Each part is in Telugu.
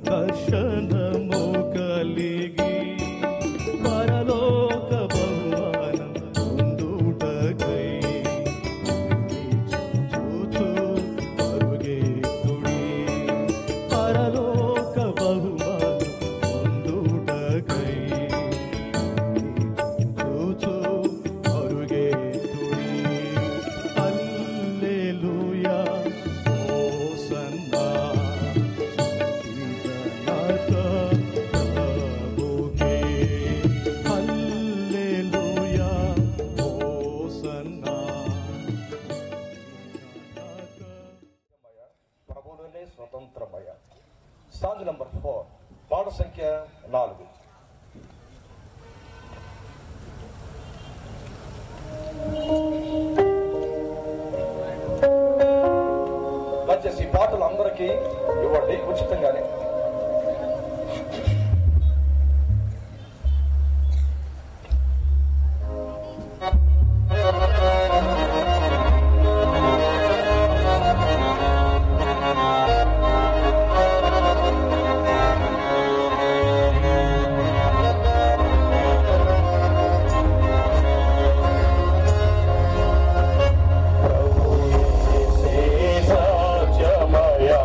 దర్శనము కలిగి పరలోక బహుమానం పొందుటకై చూచు పరుగెత్తుడి. పరలోక బహుమానం పొందుటకై చూచు పరుగెత్తుడి. హల్లెలూయా హోసన్నా ప్రభుకే. Hallelujah hosanna. ప్రభువులోనే స్వతంత్రమయ. సాంగ్ నంబర్ 4, పాట సంఖ్య 4. దయచేసి ఈ పాటలు అందరికీ ఇవ్వండి ఉచితంగానే. సాధ్యమయా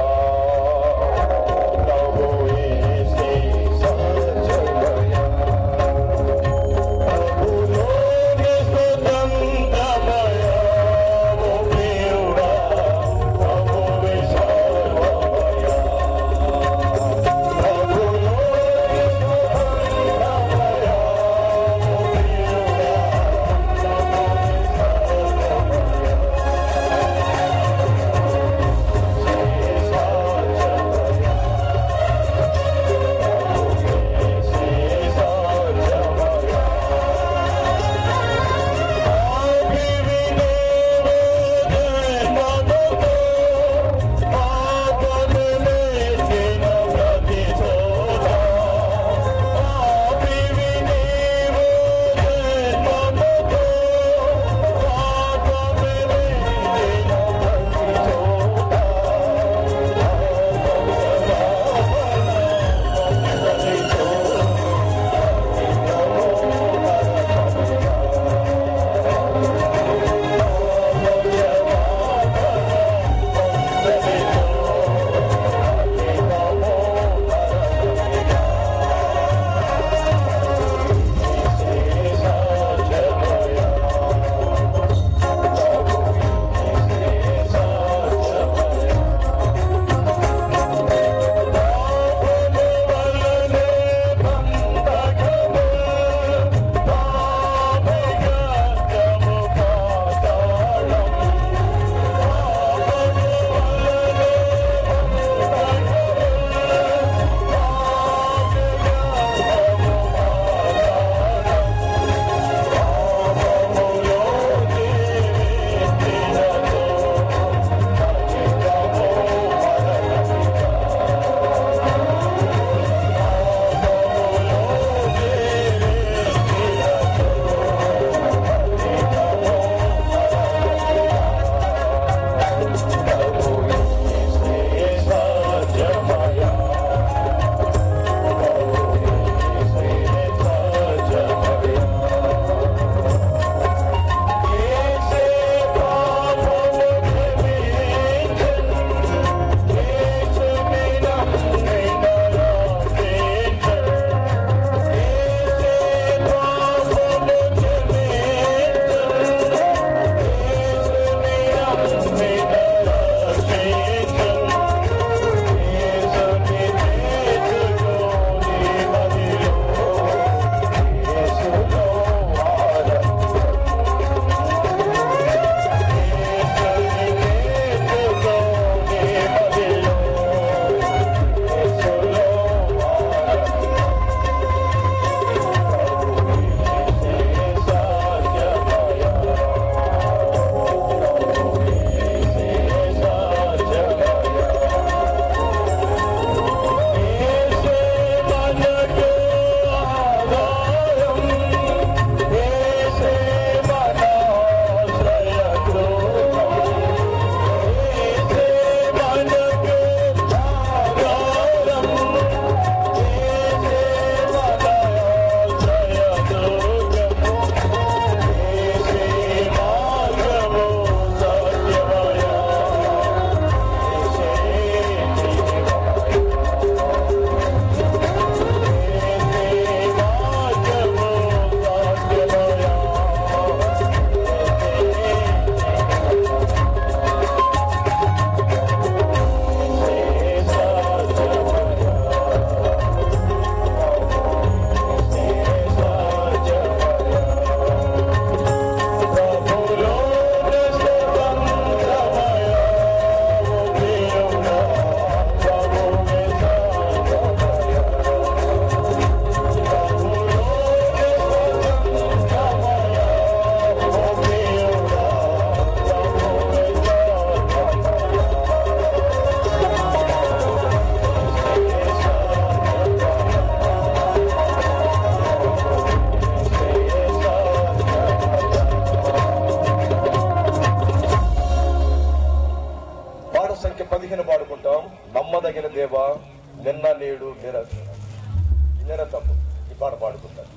నేనే తప్పు ఈ పాట పాడుకుంటాను.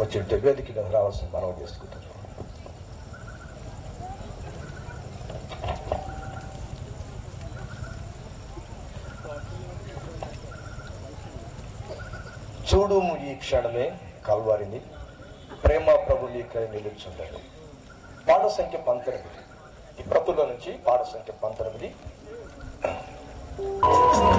వచ్చి వేదిక మీద రావాల్సిన మనం చేసుకుంటారు. చూడుము ఈ క్షణమే కల్వారిని, ప్రేమ ప్రభు నీకై నిలుచుండదు. పాట సంఖ్య 19. ఈ ప్రతుల నుంచి పాట సంఖ్య 19. Oh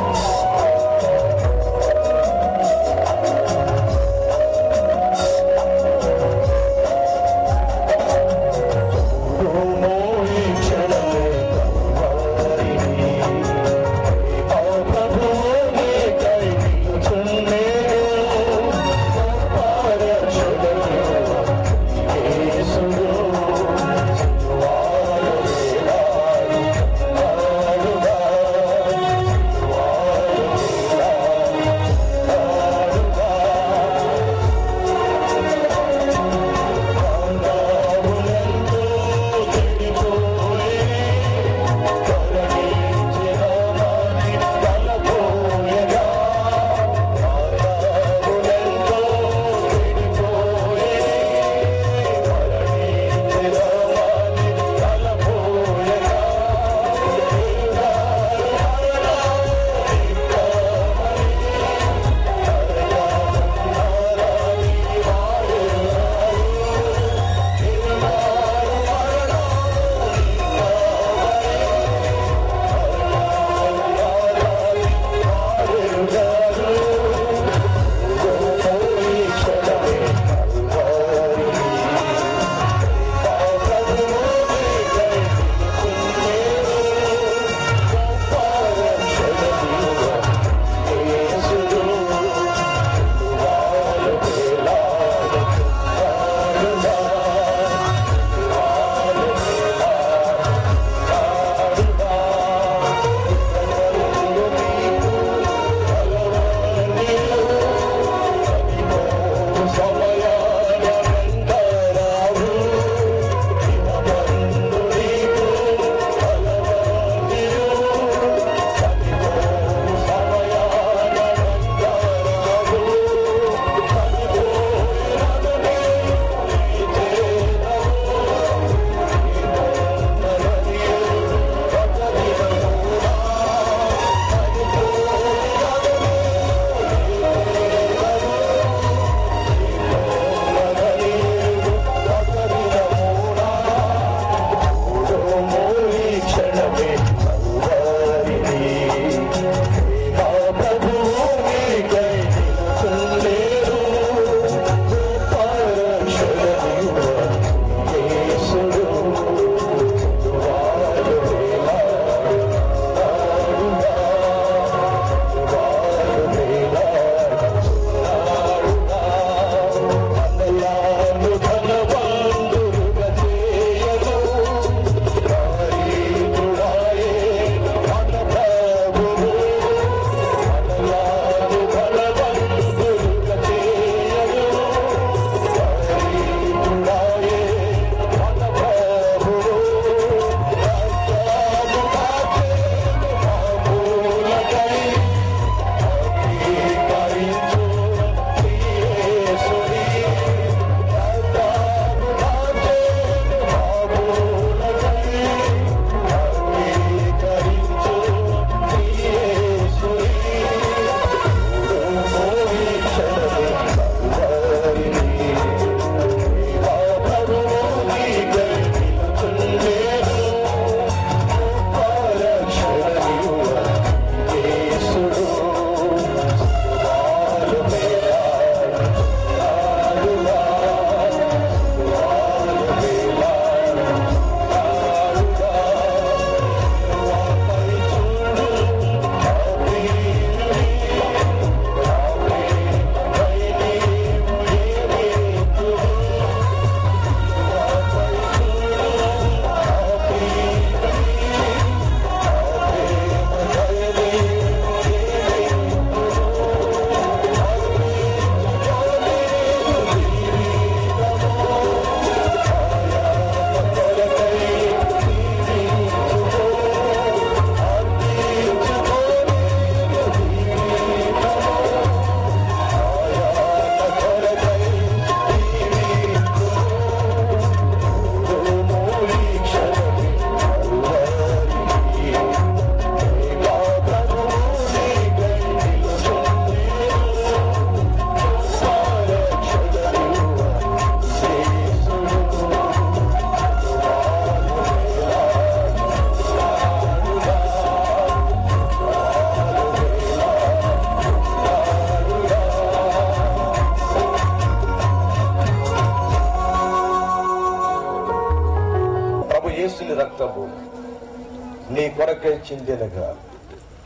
మీకై చిందెనుగా.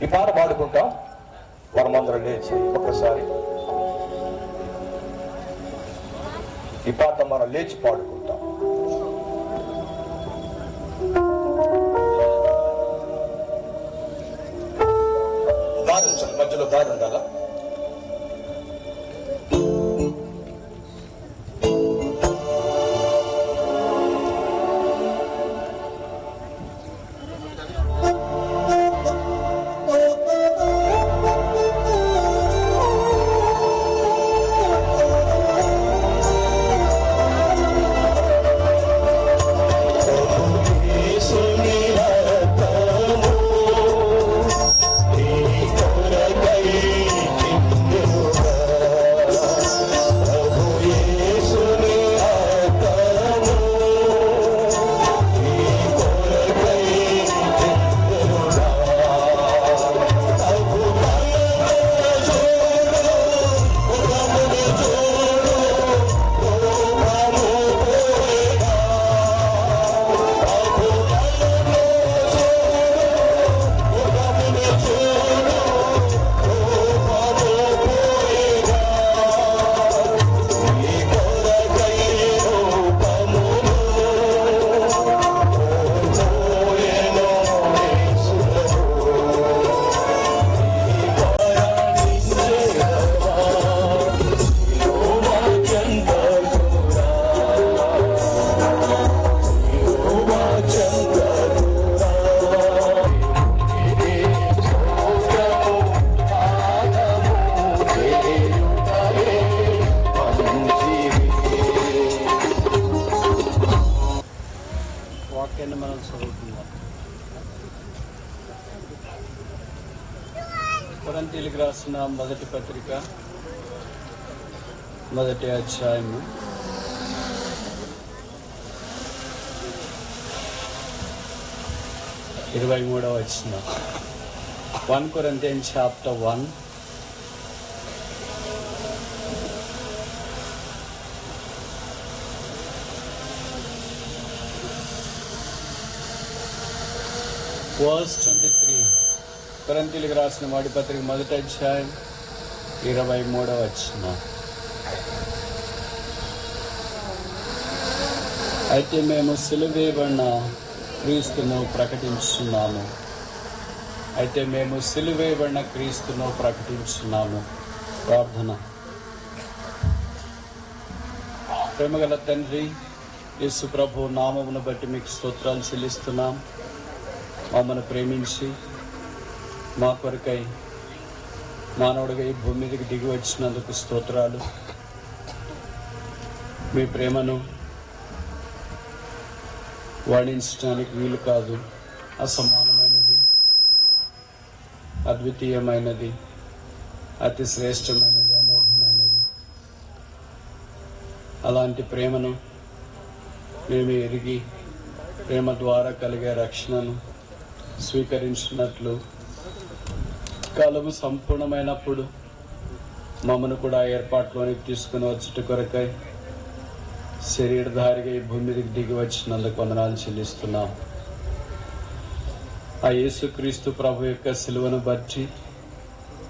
ఈ పాట పాడుకుంటాం. మనమందరం లేచి ఒకసారి ఈ పాట మనం లేచి పాడుకుంటాం. దారి ఉంచాలి, మధ్యలో దారి ఉండాలా? వాక్యాన్ని మనం చదువుకుందాం. కొరింథీయులకు రాసిన మొదటి పత్రిక 1వ అధ్యాయము 23వ వచనం. 1 Corinthians chapter 1 verse 23. కొరింథీయులకు రాసిన మొదటి పత్రిక 1వ అధ్యాయం 23వ వచనం. అయితే మేము సిలువ వేయబడిన క్రీస్తును ప్రకటించున్నాము. ప్రార్థన. ప్రేమగల తండ్రి యేసు ప్రభు నామమును బట్టి మీకు స్తోత్రాలు చెల్లిస్తున్నాం. మమ్మల్ని ప్రేమించి మా కొరకై మానవుడిగా ఈ భూమి మీదకి దిగి వచ్చినందుకు స్తోత్రాలు. మీ ప్రేమను వర్ణించడానికి వీలు కాదు. అసమానమైనది, అద్వితీయమైనది, అతి శ్రేష్టమైనది, అమోఘమైనది. అలాంటి ప్రేమను మేము ఎరిగి ప్రేమ ద్వారా కలిగే రక్షణను స్వీకరించినట్లు కాలము సంపూర్ణమైనప్పుడు మమ్మను కూడా ఏర్పాట్లోనికి తీసుకుని వచ్చుట కొరకై శరీరధారిగా ఈ భూమి మీదకి దిగి వచ్చినందుకు వందనాలు చెల్లిస్తున్నాం. ఆ యేసుక్రీస్తు ప్రభు యొక్క సిలువను బట్టి,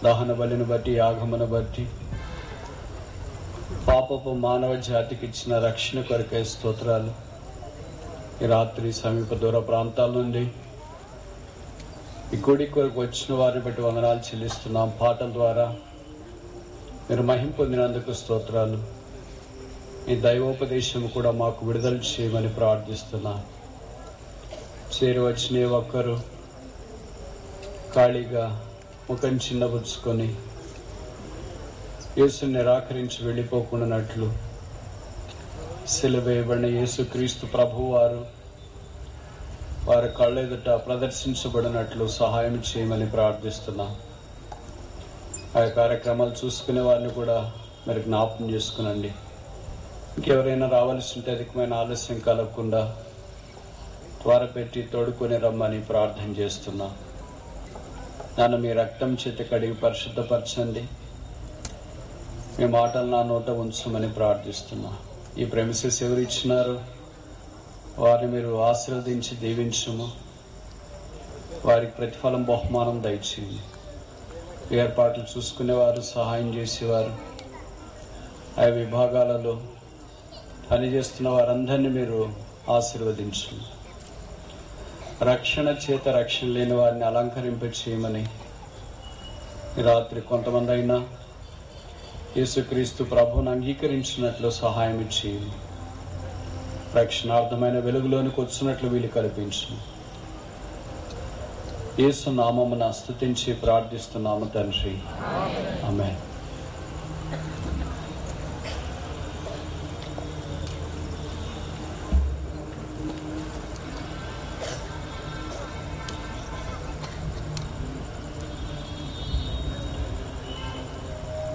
దహన బలిని బట్టి, యాగమును బట్టి పాపపు మానవ జాతికి ఇచ్చిన రక్షణ కొరకై స్తోత్రాలు. ఈ రాత్రి సమీప దూర ప్రాంతాల నుండి ఈ గుడి కొరకు వచ్చిన వారిని బట్టి వందనాలు చెల్లిస్తున్నాం. పాటల ద్వారా మీరు మహిమ పొందినందుకు స్తోత్రాలు. ఈ దైవోపదేశం కూడా మాకు విడుదల చేయమని ప్రార్థిస్తున్నా. చేరి వచ్చిన ఒక్కరు ఖాళీగా ముఖం చిన్నబుచ్చుకొని యేసుని నిరాకరించి వెళ్ళిపోకుండానట్లు సిలువ వేయబడిన యేసుక్రీస్తు ప్రభువు వారి కళ్ళెదుట ప్రదర్శించబడినట్లు సహాయం చేయమని ప్రార్థిస్తున్నా. ఆ కార్యక్రమాలు చూసుకునే వారిని కూడా మరి జ్ఞాపకం చేసుకునండి. ఇంకెవరైనా రావాల్సి ఉంటే అధికమైన ఆలస్యం కలగకుండా త్వరపెట్టి తోడుకొని రమ్మని ప్రార్థన చేస్తున్నా. నన్ను మీ రక్తం చేత కడిగి పరిశుద్ధపరచండి. మీ మాటలు నా నోట ఉంచమని ప్రార్థిస్తున్నా. ఈ ప్రెమిసెస్ ఎవరు ఇచ్చినారో వారిని మీరు ఆశీర్వదించి దీవించము. వారికి ప్రతిఫలం బహుమానం దయచేయండి. ఏర్పాట్లు చూసుకునేవారు, సహాయం చేసేవారు, ఆ విభాగాలలో పనిచేస్తున్న వారందరినీ మీరు ఆశీర్వదించండి. రక్షణ చేత రక్షణ లేని వారిని అలంకరింప చేయమని ఈ రాత్రి కొంతమంది అయినా యేసుక్రీస్తు ప్రభువును అంగీకరించినట్లు సహాయం చేయండి. రక్షణార్థమైన వెలుగులోనికి వచ్చినట్లు వీలు కల్పించండి. యేసు నామమున స్తుతించి ప్రార్థిస్తున్నాము తండ్రి, ఆమేన్.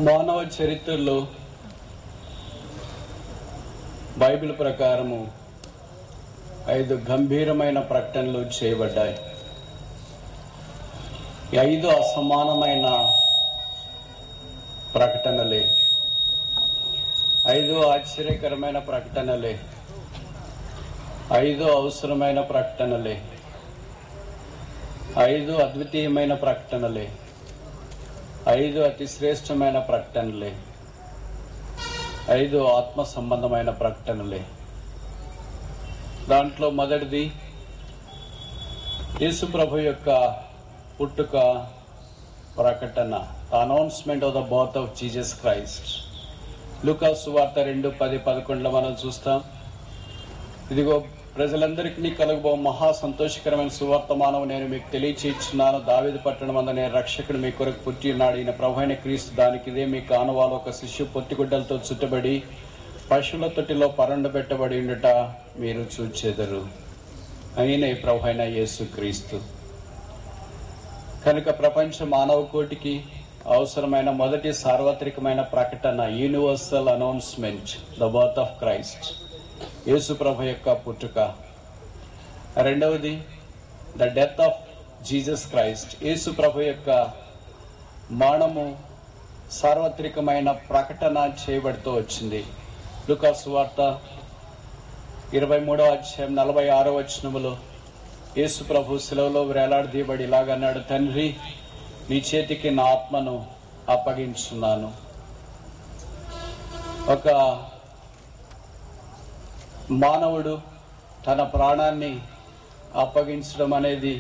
మానవ చరిత్రలో బైబిల్ ప్రకారము 5 గంభీరమైన ప్రకటనలు చేయబడ్డాయి. 5 అసమానమైన ప్రకటనలే, 5 ఆశ్చర్యకరమైన ప్రకటనలే, 5 అవసరమైన ప్రకటనలే, 5 అద్వితీయమైన ప్రకటనలే, 5 అతి శ్రేష్టమైన ప్రకటనలే, 5 ఆత్మ సంబంధమైన ప్రకటనలే. దాంట్లో మొదటిది యేసు ప్రభు యొక్క పుట్టుక ప్రకటన, announcement of the birth of Jesus Christ. లూకా సువార్త 2:10-11 మనం చూస్తాం. ఇదిగో ప్రజలందరికీ కలుగబో మహా సంతోషకరమైన సువార్తమానం నేను మీకు తెలియచేస్తున్నాను. దావీదు పట్టణమందు నేను రక్షకుడు మీ కొరకు పుట్టి ఉన్నాడు. ఈయన ప్రభు అయిన క్రీస్తు. దానికి ఇదే మీ కానువాలు. ఒక శిశువు పొత్తిగుడ్డలతో చుట్టబడి పశువుల తొట్టిలో పరుండబెట్టబడి ఉండుట మీరు చూచెదరు. ఆయనే ప్రభు అయిన యేసు క్రీస్తు. కనుక ప్రపంచ మానవ కోటికి అవసరమైన మొదటి సార్వత్రికమైన ప్రకటన, universal announcement, the birth of Christ, యేసు ప్రభు యొక్క పుట్టుక. రెండవది the death of Jesus Christ, యేసు ప్రభు యొక్క మరణము సార్వత్రికమైన ప్రకటన చేయబడుతూ వచ్చింది. లూకా సువార్త 23:46 యేసు ప్రభు శిలువలో వేలాడదీయబడి ఇలాగన్నాడు, తండ్రి నీ చేతికి నా ఆత్మను అప్పగించున్నాను. ఒక మానవుడు తన ప్రాణాన్ని అప్పగించడం అనేది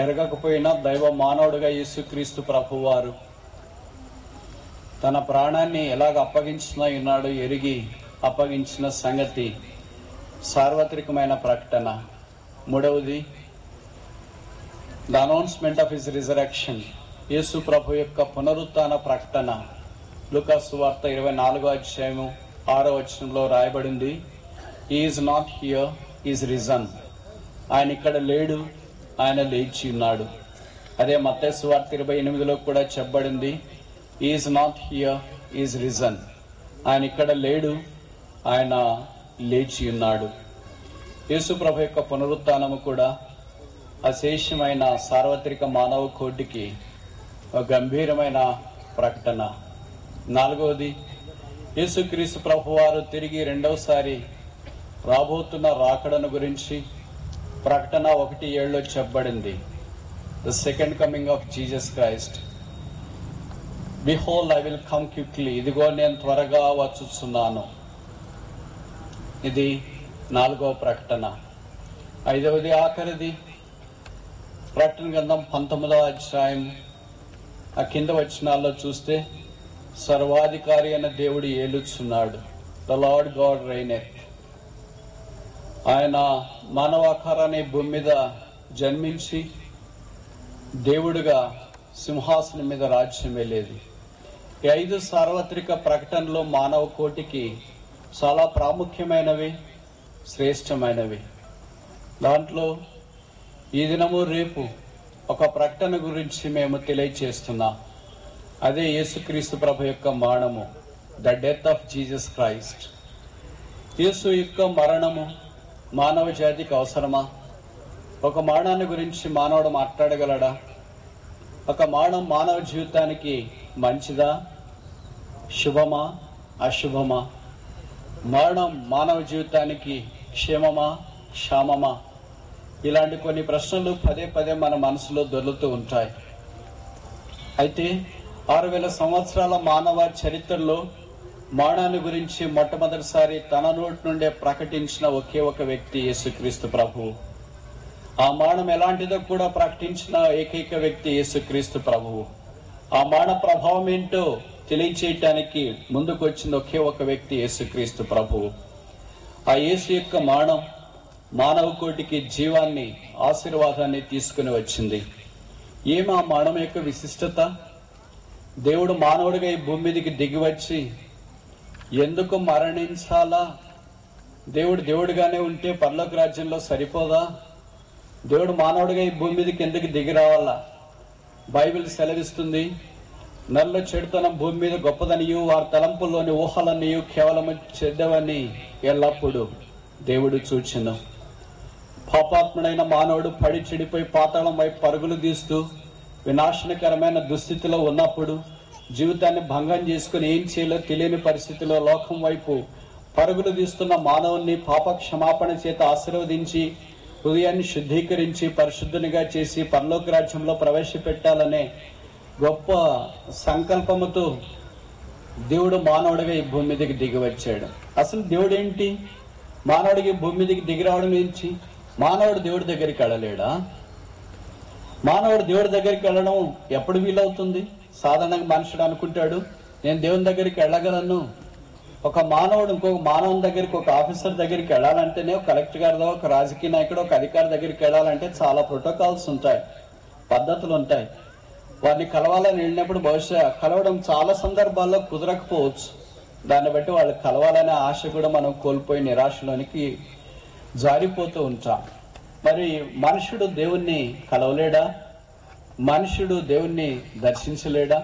ఎరగకపోయినా దైవ మానవుడుగా యేసుక్రీస్తు ప్రభువారు తన ప్రాణాన్ని ఎలాగ అప్పగించున్నా ఉన్నాడు ఎరిగి అప్పగించిన సంగతి సార్వత్రికమైన ప్రకటన. మూడవది the announcement of his resurrection, యేసు ప్రభు యొక్క పునరుత్థాన ప్రకటన. లూకా సువార్త 24:6 రాయబడింది, He is not here, he is risen. ఆయన ఇక్కడ లేడు, ఆయన లేచి ఉన్నాడు. అదే మత్తయి సువార్త 28 కూడా చెప్పబడింది, He is not here, he is risen. ఆయన ఇక్కడ లేడు, ఆయన లేచి ఉన్నాడు. యేసు ప్రభు యొక్క పునరుత్థానము కూడా అశేషమైన సార్వత్రిక మానవ కోటికి ఒక గంభీరమైన ప్రకటన. నాలుగవది యేసుక్రీస్తు ప్రభువారు తిరిగి రెండవసారి రాబోతున్న రాకడను గురించి ప్రకటన 1:7 చెప్పబడింది. The second coming of Jesus Christ. Behold I will come quickly, ఇదిగో నేను త్వరగా వచ్చుచున్నాను. ఇది 4వ ప్రకటన. 5వది ఆఖరిది ప్రకటన గ్రంథం 19వ ఆ కింద వచనాల్లో చూస్తే, సర్వాధికారి అయిన దేవుడు ఏలుచున్నాడు. The Lord God reigneth. ఆయన మానవాకారాన్ని భూమి మీద జన్మించి దేవుడుగా సింహాసనం మీద రాజ్యం వెళ్ళేది. ఈ 5 సార్వత్రిక ప్రకటనలు మానవ కోటికి చాలా ప్రాముఖ్యమైనవి, శ్రేష్టమైనవి. దాంట్లో ఈ దినము రేపు ఒక ప్రకటన గురించి మేము తెలియచేస్తున్నాం. అదే యేసుక్రీస్తు ప్రభు యొక్క మరణము, the death of Jesus Christ. యేసు యొక్క మరణము మానవ జాతికి అవసరమా? ఒక మరణాన్ని గురించి మానవుడు మాట్లాడగలడా? ఒక మరణం మానవ జీవితానికి మంచిదా, శుభమా, అశుభమా? మరణం మానవ జీవితానికి క్షేమమా, క్షామమా? ఇలాంటి కొన్ని ప్రశ్నలు పదే పదే మన మనసులో దొర్లుతూ ఉంటాయి. అయితే 6000 సంవత్సరాల మానవ చరిత్రలో మానాన్ని గురించి మొట్టమొదటిసారి తన నోటి నుండే ప్రకటించిన ఒకే ఒక వ్యక్తి యేసుక్రీస్తు ప్రభువు. ఆ మానం ఎలాంటిదో కూడా ప్రకటించిన ఏకైక వ్యక్తి యేసుక్రీస్తు ప్రభువు. ఆ మాన ప్రభావం ఏంటో తెలియచేయటానికి ముందుకు వచ్చిన ఒకే ఒక వ్యక్తి యేసుక్రీస్తు ప్రభువు. ఆ యేసు యొక్క మానం మానవ కోటికి జీవాన్ని, ఆశీర్వాదాన్ని తీసుకుని వచ్చింది. ఆ మానం యొక్క విశిష్టత? దేవుడు మానవుడిగా ఈ భూమి మీదకి దిగి వచ్చి ఎందుకు మరణించాలా? దేవుడు దేవుడిగానే ఉంటే పరలోక రాజ్యంలో సరిపోదా? దేవుడు మానవుడిగా ఈ భూమి మీదకి ఎందుకు దిగి రావాలా? బైబిల్ సెలవిస్తుంది, నల్ల చెడుతనం భూమి మీద గొప్పదనియు, వారి తలంపుల్లోని ఊహలన్నయు కేవలం చెడ్డవని ఎల్లప్పుడూ దేవుడు చూచెను. పాపాత్ముడైన మానవుడు పడి చెడిపోయి పాతాళం వైపు పరుగులు తీస్తూ వినాశనకరమైన దుస్థితిలో ఉన్నప్పుడు, జీవితాన్ని భంగం చేసుకుని ఏం చేయాలో తెలియని పరిస్థితిలో లోకం వైపు పరుగులు తీస్తున్న మానవుణ్ణి పాప క్షమాపణ చేత ఆశీర్వదించి హృదయాన్ని శుద్ధీకరించి పరిశుద్ధునిగా చేసి పరలోక రాజ్యంలో ప్రవేశపెట్టాలనే గొప్ప సంకల్పముతో దేవుడు మానవుడిగా ఈ భూమి మీదకి దిగి వచ్చాడు. అసలు దేవుడు ఏంటి? మానవుడికి భూమి మీదకి దిగి రావడం ఏంటి? మానవుడు దేవుడి దగ్గరికి వెళ్ళలేడా? మానవుడు దేవుడి దగ్గరికి వెళ్ళడం ఎప్పుడు వీలవుతుంది? సాధారణంగా మనుషుడు అనుకుంటాడు, నేను దేవుని దగ్గరికి వెళ్ళగలను. ఒక మానవుడు ఇంకొక మానవుని దగ్గరికి, ఒక ఆఫీసర్ దగ్గరికి వెళ్ళాలంటేనే, ఒక కలెక్టర్ గారిదో, ఒక రాజకీయ నాయకుడు, ఒక అధికారి దగ్గరికి వెళ్ళాలంటే చాలా ప్రోటోకాల్స్ ఉంటాయి, పద్ధతులు ఉంటాయి. వారిని కలవాలని వెళ్ళినప్పుడు బహుశా కలవడం చాలా సందర్భాల్లో కుదరకపోవచ్చు. దాన్ని బట్టి వాళ్ళు కలవాలనే ఆశ కూడా మనం కోల్పోయి నిరాశలోనికి జారిపోతూ ఉంటాం. మరి మనుషుడు దేవుణ్ణి కలవలేడా? మనుషుడు దేవుణ్ణి దర్శించలేడా?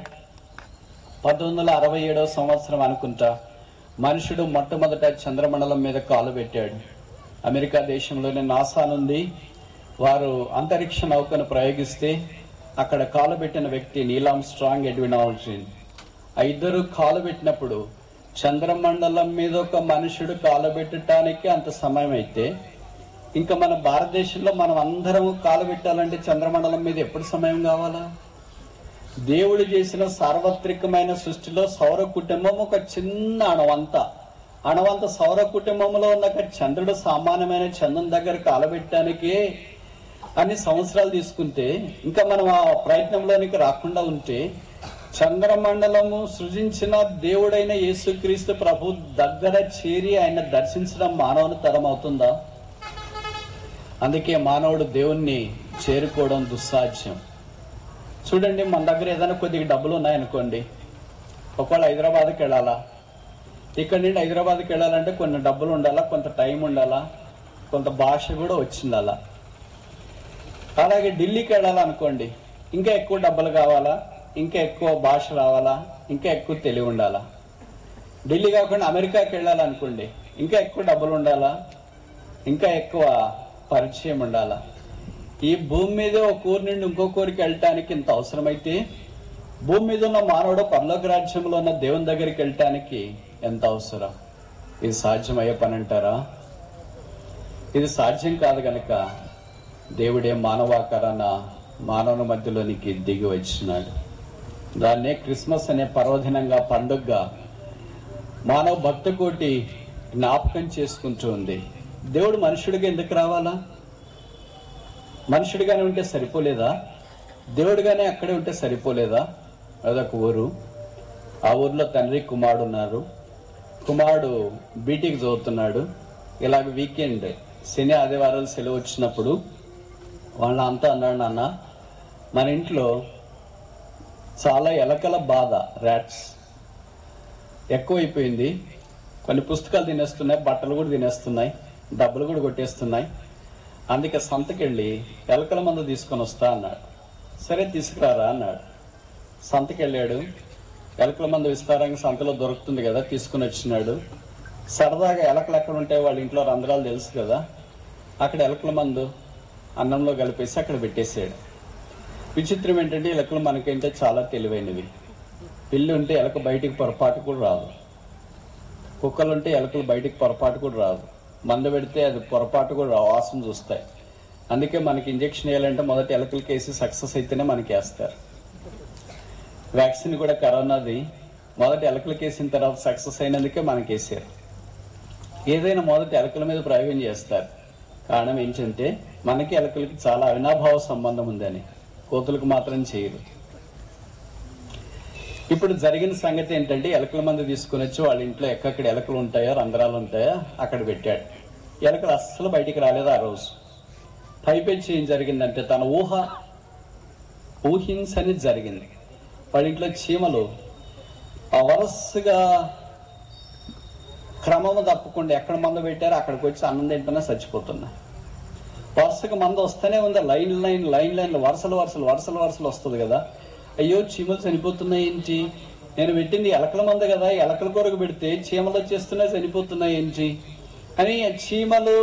1967వ సంవత్సరం అనుకుంటా మనుషుడు మొట్టమొదట చంద్రమండలం మీద కాలు పెట్టాడు. అమెరికా దేశంలోని నాసా నుండి వారు అంతరిక్ష నౌకను ప్రయోగిస్తే అక్కడ కాలు పెట్టిన వ్యక్తి నీల్ ఆర్మ్స్ట్రాంగ్, ఎడ్విన్ ఆల్డ్రిన్. ఆ ఇద్దరు కాలు పెట్టినప్పుడు చంద్రమండలం మీద ఒక మనుషుడు కాలు పెట్టడానికి అంత సమయం అయితే, ఇంకా మన భారతదేశంలో మనం అందరం కాలు పెట్టాలంటే చంద్రమండలం మీద ఎప్పుడు సమయం కావాలా? దేవుడు చేసిన సార్వత్రికమైన సృష్టిలో సౌర కుటుంబం ఒక చిన్న అణవంత సౌర కుటుంబంలో ఉన్న చంద్రుడు సామాన్యమైన చంద్రుని దగ్గర కాలబెట్టడానికి అన్ని సంవత్సరాలు తీసుకుంటే, ఇంకా మనం ఆ ప్రయత్నంలోనికి రాకుండా ఉంటే, చంద్రమండలము సృజించిన దేవుడైన యేసుక్రీస్తు ప్రభు దగ్గర చేరి ఆయన దర్శించడం మానవుని తరం అవుతుందా? అందుకే మానవుడు దేవుణ్ణి చేరుకోవడం దుస్సాధ్యం. చూడండి, మన దగ్గర ఏదైనా కొద్దిగా డబ్బులు ఉన్నాయనుకోండి, ఒకవేళ హైదరాబాద్కి వెళ్ళాలా, ఇక్కడ నుండి హైదరాబాద్కి వెళ్ళాలంటే కొన్ని డబ్బులు ఉండాలా, కొంత టైం ఉండాలా, కొంత భాష కూడా వచ్చిండాలా. అలాగే ఢిల్లీకి వెళ్ళాలనుకోండి, ఇంకా ఎక్కువ డబ్బులు కావాలా, ఇంకా ఎక్కువ భాష రావాలా, ఇంకా ఎక్కువ తెలివి ఉండాలా. ఢిల్లీ కాకుండా అమెరికాకి వెళ్ళాలనుకోండి, ఇంకా ఎక్కువ డబ్బులు ఉండాలా, ఇంకా ఎక్కువ పరిచయం ఉండాలా. ఈ భూమి మీద ఒక ఊరి నుండి ఇంకొక ఊరికి వెళ్ళటానికి ఇంత అవసరమైతే, భూమి మీద ఉన్న మానవుడు పరలోక రాజ్యంలో ఉన్న దేవుని దగ్గరికి వెళ్ళటానికి ఎంత అవసరం? ఇది సాధ్యమయ్యే పని అంటారా? ఇది సాధ్యం కాదు గనక దేవుడే మానవాకారాన మానవుని మధ్యలోనికి దిగి వచ్చినాడు. దాన్నే క్రిస్మస్ అనే పర్వదినంగా, పండుగగా మానవ భక్త కోటి జ్ఞాపకం చేసుకుంటూ ఉంది. దేవుడు మనుషుడిగా ఎందుకు రావాలా? మనుషుడిగానే ఉంటే సరిపోలేదా? దేవుడిగానే అక్కడే ఉంటే సరిపోలేదా? అదొక ఊరు, ఆ ఊర్లో తండ్రి కుమారుడు ఉన్నారు. కుమారుడు బీటెక్ చదువుతున్నాడు. ఇలాగ వీకెండ్ శని ఆదివారాలు సెలవు వచ్చినప్పుడు వాళ్ళ అంతా అన్నాడు, నాన్న మన ఇంట్లో చాలా ఎలకల బాధ, ర్యాట్స్ ఎక్కువైపోయింది, కొన్ని పుస్తకాలు తినేస్తున్నాయి, బట్టలు కూడా తినేస్తున్నాయి, డబ్బులు కూడా కొట్టేస్తున్నాయి, అందుకే సంతకెళ్ళి ఎలకల మందు తీసుకొని వస్తా అన్నాడు. సరే తీసుకురారా అన్నాడు. సంతకెళ్ళాడు. ఎలకల మందు విస్తారంగా సంతలో దొరుకుతుంది కదా, తీసుకుని వచ్చినాడు. సరదాగా ఎలకలు ఎక్కడ ఉంటాయి, వాళ్ళ ఇంట్లో రంధ్రాలు తెలుసు కదా, అక్కడ ఎలకల మందు అన్నంలో కలిపేసి అక్కడ పెట్టేసాడు. విచిత్రం ఏంటంటే ఎలకలు మనకంటే చాలా తెలివైనవి. పిల్లి ఉంటే ఎలక బయటికి పొరపాటు కూడా రాదు, కుక్కలు ఉంటే ఎలకలు బయటికి పొరపాటు కూడా రాదు, మందు పెడితే అది పొరపాటు కూడా వాసన చూస్తాయి. అందుకే మనకి ఇంజెక్షన్ వేయాలంటే మొదట ఎలకలకి వేసి సక్సెస్ అయితేనే మనకి వేస్తారు. వ్యాక్సిన్ కూడా కరోనాది మొదట ఎలకలకి వేసిన తర్వాత సక్సెస్ అయినందుకే మనకి వేసారు. ఏదైనా మొదట ఎలకల మీద ప్రయోగం చేస్తారు. కారణం ఏంటంటే మనకి ఎలకలకి చాలా అవినాభావ సంబంధం ఉందని, కోతులకు మాత్రం చేయరు. ఇప్పుడు జరిగిన సంగతి ఏంటంటే ఎలకల మందు తీసుకుని వచ్చి వాళ్ళ ఇంట్లో ఎక్కడెక్కడ ఎలకలు ఉంటాయో, రంధ్రాలు ఉంటాయో అక్కడ పెట్టాడు. ఎలకలు అస్సలు బయటికి రాలేదు ఆ రోజు. పైపెచ్చి ఏం జరిగిందంటే తన ఊహించని జరిగింది. వాళ్ళ ఇంట్లో చీమలు వరుసగా క్రమము తప్పకుండా ఎక్కడ మందు పెట్టారో అక్కడికి వచ్చి అన్నం తింటూనే చచ్చిపోతున్నాయి. వరుసగా మందు వస్తూనే ఉంది. లైన్ వరుసలు వస్తుంది కదా. అయ్యో చీమలు చనిపోతున్నాయి ఏంటి, నేను పెట్టింది ఎలకల మంద కదా, ఎలకల కొరకు పెడితే చీమలు వచ్చేస్తున్నాయి చనిపోతున్నాయి ఏంటి అని చీమలు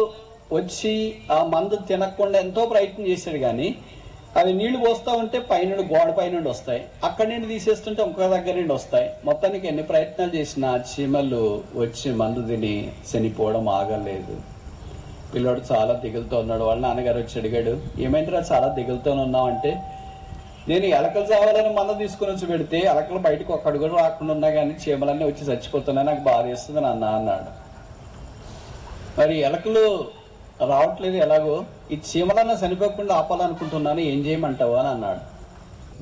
వచ్చి ఆ మందు తినకుండా ఎంతో ప్రయత్నం చేశాడు. కానీ అవి నీళ్లు పోస్తా ఉంటే పైనుండి గోడ పైనుండి వస్తాయి, అక్కడి నుండి తీసేస్తుంటే ఇంకొక దగ్గర నుండి వస్తాయి. మొత్తానికి ఎన్ని ప్రయత్నాలు చేసినా చీమలు వచ్చి మందు తిని చనిపోవడం ఆగలేదు. పిల్లోడు చాలా దిగులుతో ఉన్నాడు. వాళ్ళ నాన్నగారు వచ్చి అడిగాడు, ఏమైందిరా చాలా దిగులుతో ఉన్నావు అంటే, నేను ఎలకలు చావాలని మంద తీసుకుని వచ్చి పెడితే ఎలకలు బయటకు ఒక్కడు కూడా రాకుండా ఉన్నా కానీ చీమలన్నీ వచ్చి చచ్చిపోతున్నాయి, నాకు బాధ వేస్తుంది నాన్న అన్నాడు. మరి ఎలకలు రావట్లేదు ఎలాగో, ఈ చీమలన్నా చనిపోకుండా ఆపాలనుకుంటున్నాను, ఏం చేయమంటావు అని అన్నాడు.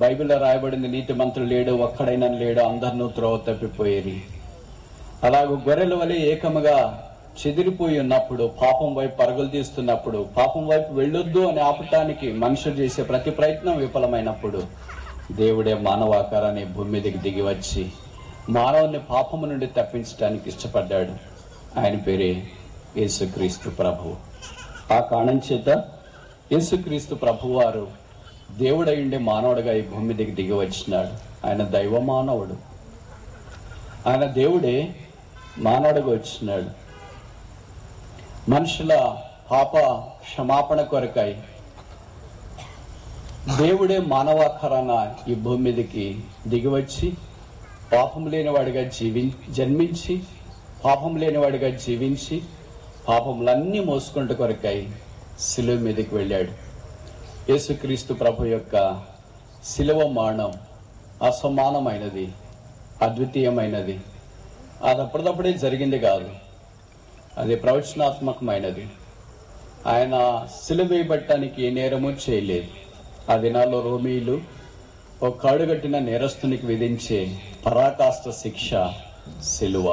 బైబిల్లో రాయబడింది, నీతి మంత్రులు లేడు ఒక్కడైనా లేడు, అందరినూ త్రోవ తప్పిపోయేది. అలాగూ గొర్రెల వలె ఏకముగా చెదిరిపోయి ఉన్నప్పుడు, పాపం వైపు పరుగులు తీస్తున్నప్పుడు, పాపం వైపు వెళ్ళొద్దు అని ఆపటానికి మనుషులు చేసే ప్రతి ప్రయత్నం విఫలమైనప్పుడు దేవుడే మానవాకారాన్ని భూమి మీదకి దిగి వచ్చి మానవుని పాపము నుండి తప్పించడానికి ఇష్టపడ్డాడు. ఆయన పేరే యేసుక్రీస్తు ప్రభువు. ఆ కారణం చేత యేసుక్రీస్తు ప్రభు వారు దేవుడయుండే మానవుడిగా ఈ భూమి మీదకి దిగి వచ్చినాడు. ఆయన దైవ మానవుడు, ఆయన దేవుడే మానవుడిగా వచ్చినాడు. మనుషుల పాప క్షమాపణ కొరకై దేవుడే మానవాకారాన ఈ భూమి మీదకి దిగివచ్చి పాపం లేనివాడిగా జన్మించి పాపం లేనివాడిగా జీవించి పాపములన్నీ మోసుకుంటూ కొరకై శిలువ మీదకి వెళ్ళాడు. యేసుక్రీస్తు ప్రభు యొక్క శిలువ మరణం అసమానమైనది, అద్వితీయమైనది. అది అప్పటిదప్పుడే జరిగింది కాదు, అది ప్రవచనాత్మకమైనది. ఆయన శిలువ వేయబట్టడానికి ఏ నేరము చేయలేదు. ఆ దినాల్లో రోమీయులు ఒక కాడుగట్టిన నేరస్తునికి విధించే పరాకాష్ట శిక్ష శిలువ.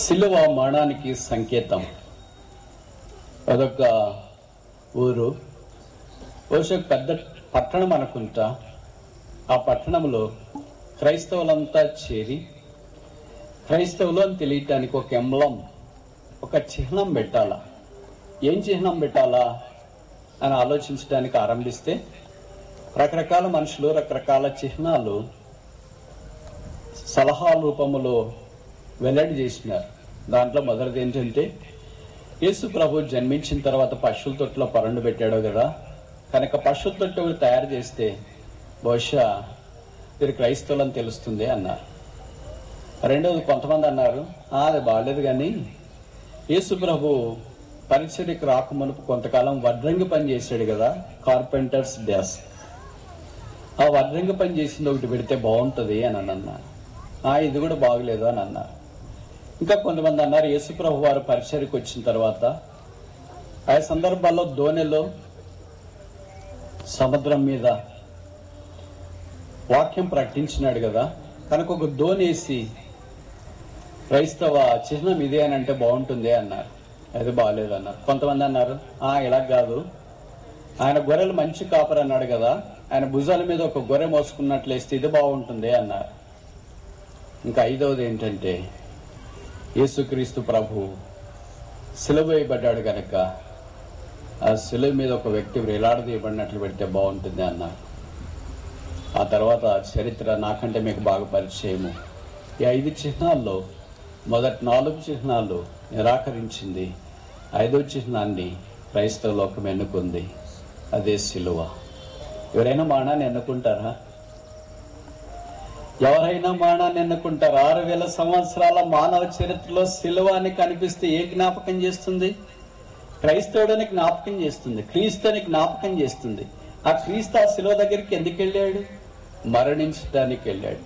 శిలువ మరణానికి సంకేతం. అదొక ఊరు, బహుశా పెద్ద పట్టణం అనుకుంటా. ఆ పట్టణంలో క్రైస్తవులంతా చేరి క్రైస్తవులు అని తెలియటానికి ఒక ఎంబ్లం, ఒక చిహ్నం పెట్టాలా. ఏం చిహ్నం పెట్టాలా అని ఆలోచించడానికి ఆరంభిస్తే రకరకాల మనుషులు రకరకాల చిహ్నాలు సలహా రూపంలో వెల్లడి చేసినారు. దాంట్లో మొదటిది ఏంటంటే, యేసు ప్రభు జన్మించిన తర్వాత పశువుల తొట్టులో పరండు పెట్టాడు కదా, కనుక పశువుల తొట్టు ఒకటి తయారు చేస్తే బహుశా మీరు క్రైస్తవులని తెలుస్తుంది అన్నారు. రెండవది కొంతమంది అన్నారు, అది బాగాలేదు, కానీ యేసు ప్రభు పరిచర్యకు రాకమునుపు కొంతకాలం వడ్రంగి పని చేశాడు కదా, కార్పెంటర్స్ డెస్క్, ఆ వడ్రంగి పని చేసింది ఒకటి పెడితే బాగుంటుంది అని అన్నారు. ఇది కూడా బాగలేదు అని అన్నారు. ఇంకా కొంతమంది అన్నారు, యేసు ప్రభు వారు పరిచర్యకు వచ్చిన తర్వాత ఆ సందర్భాల్లో దోణిలో సముద్రం మీద వాక్యం ప్రకటించినాడు కదా, కనుక ఒక దోణేసి క్రైస్తవ చిహ్నం ఇదే అని అంటే బాగుంటుంది అన్నారు. అది బాగాలేదు అన్నారు. కొంతమంది అన్నారు, ఇలా కాదు, ఆయన గొర్రెలు మంచి కాపరి అన్నాడు కదా, ఆయన భుజాల మీద ఒక గొర్రె మోసుకున్నట్లేస్తే ఇది బాగుంటుంది అన్నారు. ఇంకా ఐదవది ఏంటంటే, యేసుక్రీస్తు ప్రభు సిలువ వేయబడ్డాడు కనుక ఆ సిలువ మీద ఒక వ్యక్తి వేలాడదీయబడినట్లు పెడితే బాగుంటుంది అన్నారు. ఆ తర్వాత చరిత్ర నాకంటే మీకు బాగా పరిచయము. ఈ 5 చిహ్నాల్లో మొదటి 4 చిహ్నాలు నిరాకరించింది, 5వ చిహ్నాన్ని క్రైస్తవ లోకం ఎన్నుకుంది, అదే సిలువ. ఎవరైనా మరణాన్ని ఎన్నుకుంటారా? ఎవరైనా మరణాన్ని ఎన్నుకుంటారు? 6000 సంవత్సరాల మానవ చరిత్రలో సిలువ అని కనిపిస్తే ఏ జ్ఞాపకం చేస్తుంది? క్రైస్తవుడని జ్ఞాపకం చేస్తుంది, క్రీస్తుని జ్ఞాపకం చేస్తుంది. ఆ క్రీస్తు ఆ శిలువ దగ్గరికి ఎందుకు వెళ్ళాడు? మరణించడానికి వెళ్ళాడు.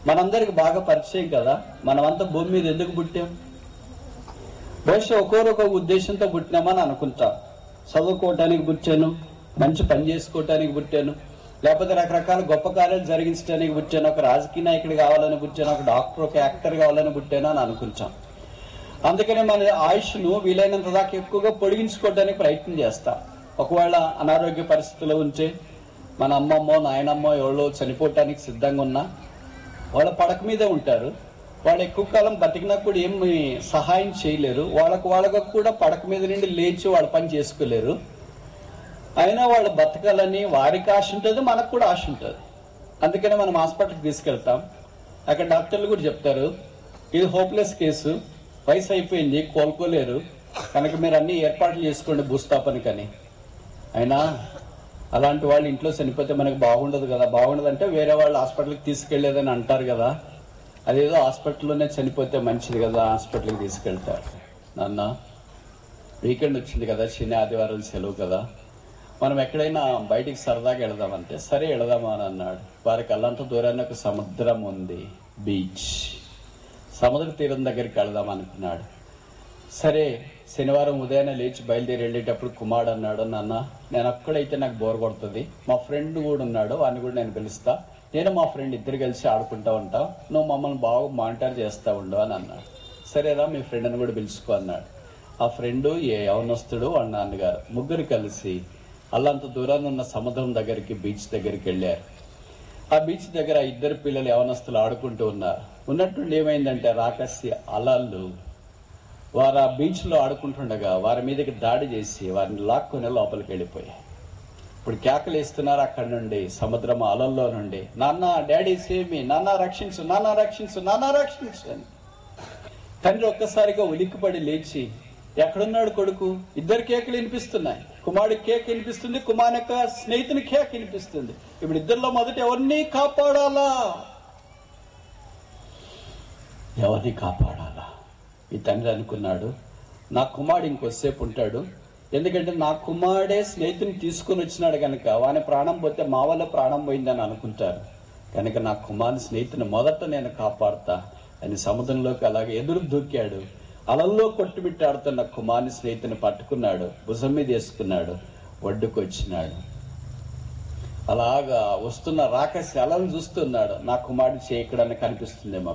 మనందరికి బాగా పరిచయం కదా, మనమంతా భూమి మీద ఎందుకు పుట్టాం? బహుశా ఒక్కొక్క ఉద్దేశంతో పుట్టినామని అనుకుంటాం. చదువుకోవటానికి పుట్టాను, మంచి పని చేసుకోవటానికి పుట్టాను, లేకపోతే రకరకాల గొప్ప కార్యాలు జరిగించడానికి పుట్టాను, ఒక రాజకీయ నాయకుడు కావాలని పుట్టాను, ఒక డాక్టర్, ఒక యాక్టర్ కావాలని పుట్టాను అని అనుకుంటాం. అందుకనే మన ఆయుష్ను వీలైనంత దాకా ఎక్కువగా పొడిగించుకోవడానికి ప్రయత్నం చేస్తాం. ఒకవేళ అనారోగ్య పరిస్థితుల్లో ఉంటే మన అమ్మమ్మో నాయనమ్మో ఎవరో చనిపోవటానికి సిద్ధంగా ఉన్నా వాళ్ళ పడక మీదే ఉంటారు. వాళ్ళు ఎక్కువ కాలం బతికినా కూడా ఏమి సహాయం చేయలేరు. వాళ్ళకు కూడా పడక మీద నుండి లేచి వాళ్ళ పని చేసుకోలేరు. అయినా వాళ్ళు బతకాలని వారికి ఆశ ఉంటుంది, మనకు కూడా ఆశ ఉంటుంది. అందుకనే మనం హాస్పిటల్కి తీసుకెళ్తాం. అక్కడ డాక్టర్లు కూడా చెప్తారు, ఇది హోప్లెస్ కేసు, వయసు అయిపోయింది, కోలుకోలేరు, కనుక మీరు అన్ని ఏర్పాట్లు చేసుకోండి భూస్థాపనకని. అయినా అలాంటి వాళ్ళు ఇంట్లో చనిపోతే మనకు బాగుండదు కదా. బాగుండదంటే వేరే వాళ్ళు హాస్పిటల్కి తీసుకెళ్లేదని అంటారు కదా. అదేదో హాస్పిటల్లోనే చనిపోతే మంచిది కదా, హాస్పిటల్కి తీసుకెళ్తారు. నాన్న వీకెండ్ వచ్చింది కదా, శని ఆదివారాలు సెలవు కదా, మనం ఎక్కడైనా బయటికి సరదాగా వెళదామంటే సరే వెళదామా అని అన్నాడు. వారికి అల్లంత దూరాన్ని ఒక సముద్రం ఉంది, బీచ్, సముద్ర తీరం దగ్గరికి వెళదాం అనుకున్నాడు. సరే శనివారం ఉదయాన్నే లేచి బయలుదేరి వెళ్ళేటప్పుడు కుమారుడు అన్నాడు, నాన్న నేను అక్కడైతే నాకు బోర్ కొడుతుంది, మా ఫ్రెండ్ కూడా ఉన్నాడు, వాడిని కూడా నేను పిలుస్తా, నేను మా ఫ్రెండ్ ఇద్దరు కలిసి ఆడుకుంటా ఉంటాం, నువ్వు మమ్మల్ని బాగా మానిటర్ చేస్తూ ఉండు అని అన్నాడు. సరేరా మీ ఫ్రెండ్ని కూడా పిలుచుకో అన్నాడు. ఆ ఫ్రెండు యవనస్తుడు వాళ్ళ నాన్నగారు ముగ్గురు కలిసి అల్లంత దూరాన్ని ఉన్న సముద్రం దగ్గరికి, బీచ్ దగ్గరికి వెళ్ళారు. ఆ బీచ్ దగ్గర ఇద్దరు పిల్లలు యవనస్తులు ఆడుకుంటూ ఉన్నారు. ఉన్నట్టుండి ఏమైందంటే రాకసి అలలు వారు ఆ బీచ్లో ఆడుకుంటుండగా వారి మీదకి దాడి చేసి వారిని లాక్కొని లోపలికి వెళ్ళిపోయాయి. ఇప్పుడు కేకలు వేస్తున్నారు అక్కడి నుండి, సముద్రం అలల్లో నుండి, నాన్న డాడీ సేమి, నాన్న రక్షించు, నాన్న రక్షించు, నాన్న రక్షించు అని. తండ్రి ఒక్కసారిగా ఉలిక్కిపడి లేచి, ఎక్కడున్నాడు కొడుకు? ఇద్దరు కేకలు వినిపిస్తున్నాయి. కుమారుడికి కేక్ వినిపిస్తుంది, కుమారుని యొక్క స్నేహితుని కేక్ వినిపిస్తుంది. ఇప్పుడు ఇద్దరిలో మొదట ఎవరిని కాపాడాలా? ఎవరిని కాపాడాలా? ఈ తండ్రి అనుకున్నాడు, నా కుమారుడు ఇంకొద్దిసేపు ఉంటాడు, ఎందుకంటే నా కుమారుడే స్నేహితుని తీసుకుని వచ్చినాడు కనుక వాని ప్రాణం పోతే మా వల్ల ప్రాణం పోయిందని అనుకుంటారు, కనుక నా కుమారుని స్నేహితుని మొదట నేను కాపాడుతా అని సముద్రంలోకి అలాగే ఎదురు దూకాడు. అలల్లో కొట్టుమిట్టాడుతున్న కుమారుని స్నేహితుని పట్టుకున్నాడు, భుజం మీద వేసుకున్నాడు, ఒడ్డుకు వచ్చినాడు. అలాగా వస్తున్న రాకసి అలను చూస్తున్నాడు. నా కుమారుడు చేయకడని కనిపిస్తుందేమో,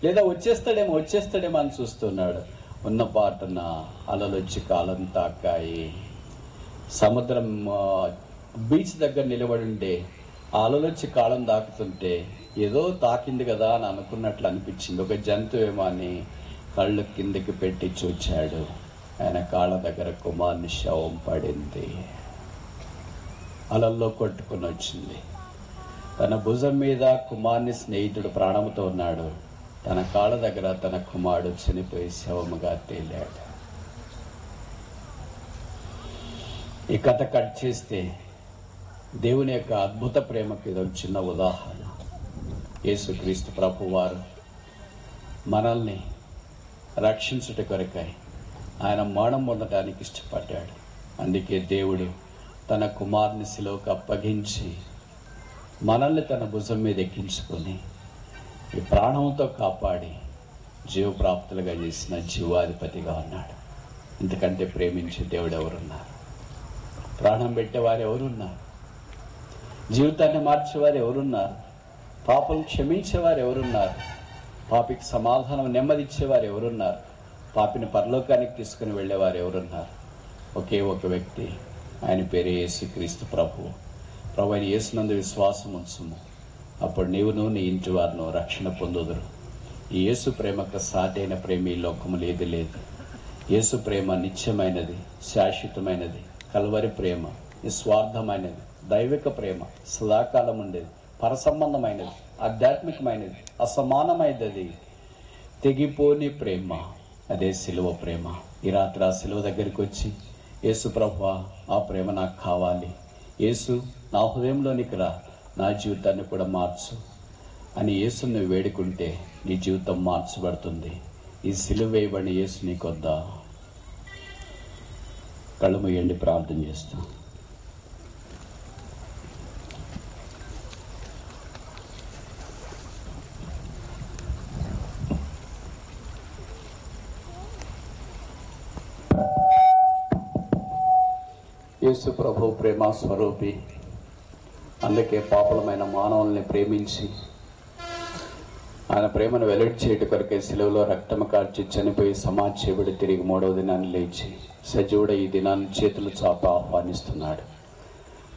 లేదా వచ్చేస్తాడేమో అని చూస్తున్నాడు. ఉన్న పాటున అలలు వచ్చి కాలం తాకాయి. సముద్రం బీచ్ దగ్గర నిలబడి ఉండే ఆ అలలు వచ్చి కాలం తాకుతుంటే ఏదో తాకింది కదా అని అనుకున్నట్లు అనిపించింది. ఒక జంతువేమో అని కళ్ళు కిందకి పెట్టి చూచాడు. ఆయన కాళ్ళ దగ్గర కుమారుని శవం పడింది, అలల్లో కొట్టుకుని వచ్చింది. తన భుజం మీద కుమారుని స్నేహితుడు ప్రాణంతో ఉన్నాడు, తన కాళ్ళ దగ్గర తన కుమారుడు చనిపోయి శవముగా తేలాడు. ఈ కథ కట్ చేస్తే దేవుని యొక్క అద్భుత ప్రేమకు ఇది ఒక చిన్న ఉదాహరణ. యేసుక్రీస్తు ప్రభు వారు మనల్ని రక్షించుట కొరకై ఆయన మరణం పొందడానికి ఇష్టపడ్డాడు. అందుకే దేవుడు తన కుమారుని శిలువకు అప్పగించి మనల్ని తన భుజం మీద ఎక్కించుకొని ఈ ప్రాణంతో కాపాడి జీవప్రాప్తులుగా చేసిన జీవాధిపతిగా ఉన్నాడు. ఎందుకంటే ప్రేమించే దేవుడు ఎవరున్నారు? ప్రాణం పెట్టేవారు ఎవరున్నారు? జీవితాన్ని మార్చేవారు ఎవరున్నారు? పాపలు క్షమించేవారు ఎవరున్నారు? పాపికి సమాధానం నెమ్మదిచ్చేవారు ఎవరున్నారు? పాపిని పరలోకానికి తీసుకుని వెళ్ళేవారు ఎవరున్నారు? ఒకే ఒక వ్యక్తి, ఆయన పేరే యేసుక్రీస్తు ప్రభు. ప్రభు అయిన యేసునందు విశ్వాసం ఉంచుము, అప్పుడు నీవును నీ ఇంటి వారును రక్షణ పొందుదురు. ఈ యేసు ప్రేమకు సాటైన ప్రేమ ఈ లోకములు ఏది లేదు. యేసు ప్రేమ నిత్యమైనది, శాశ్వతమైనది, కల్వరి ప్రేమ, నిస్వార్థమైనది, దైవిక ప్రేమ, సదాకాలం ఉండేది, పరసంబంధమైనది, ఆధ్యాత్మికమైనది, అసమానమైనది, తెగిపోని ప్రేమ, అదే సిలువ ప్రేమ. ఈ రాత్రి ఆ సిలువ దగ్గరికి వచ్చి, యేసు ప్రభువా ఆ ప్రేమ నాకు కావాలి, యేసు నా హృదయంలోనికి రా, నా జీవితాన్ని కూడా మార్చు అని యేసుని వేడుకుంటే నీ జీవితం మార్చబడుతుంది. ఈ సిలువ వేయబడిన యేసు నీకొద్దా? కళ్ళు మూయండి, ప్రార్థన చేస్తాం. యేసు ప్రభు ప్రేమ స్వరూపి, అందుకే పాపులమైన మానవుల్ని ప్రేమించి ఆయన ప్రేమను వెల్లడి చేయట కొరకే శిలువలో రక్తము కార్చి చనిపోయి సమాధి చేయబడి తిరిగి 3వ దినాన్ని లేచి సజీవుడ ఈ దినాన్ని చేతులు చాప ఆహ్వానిస్తున్నాడు.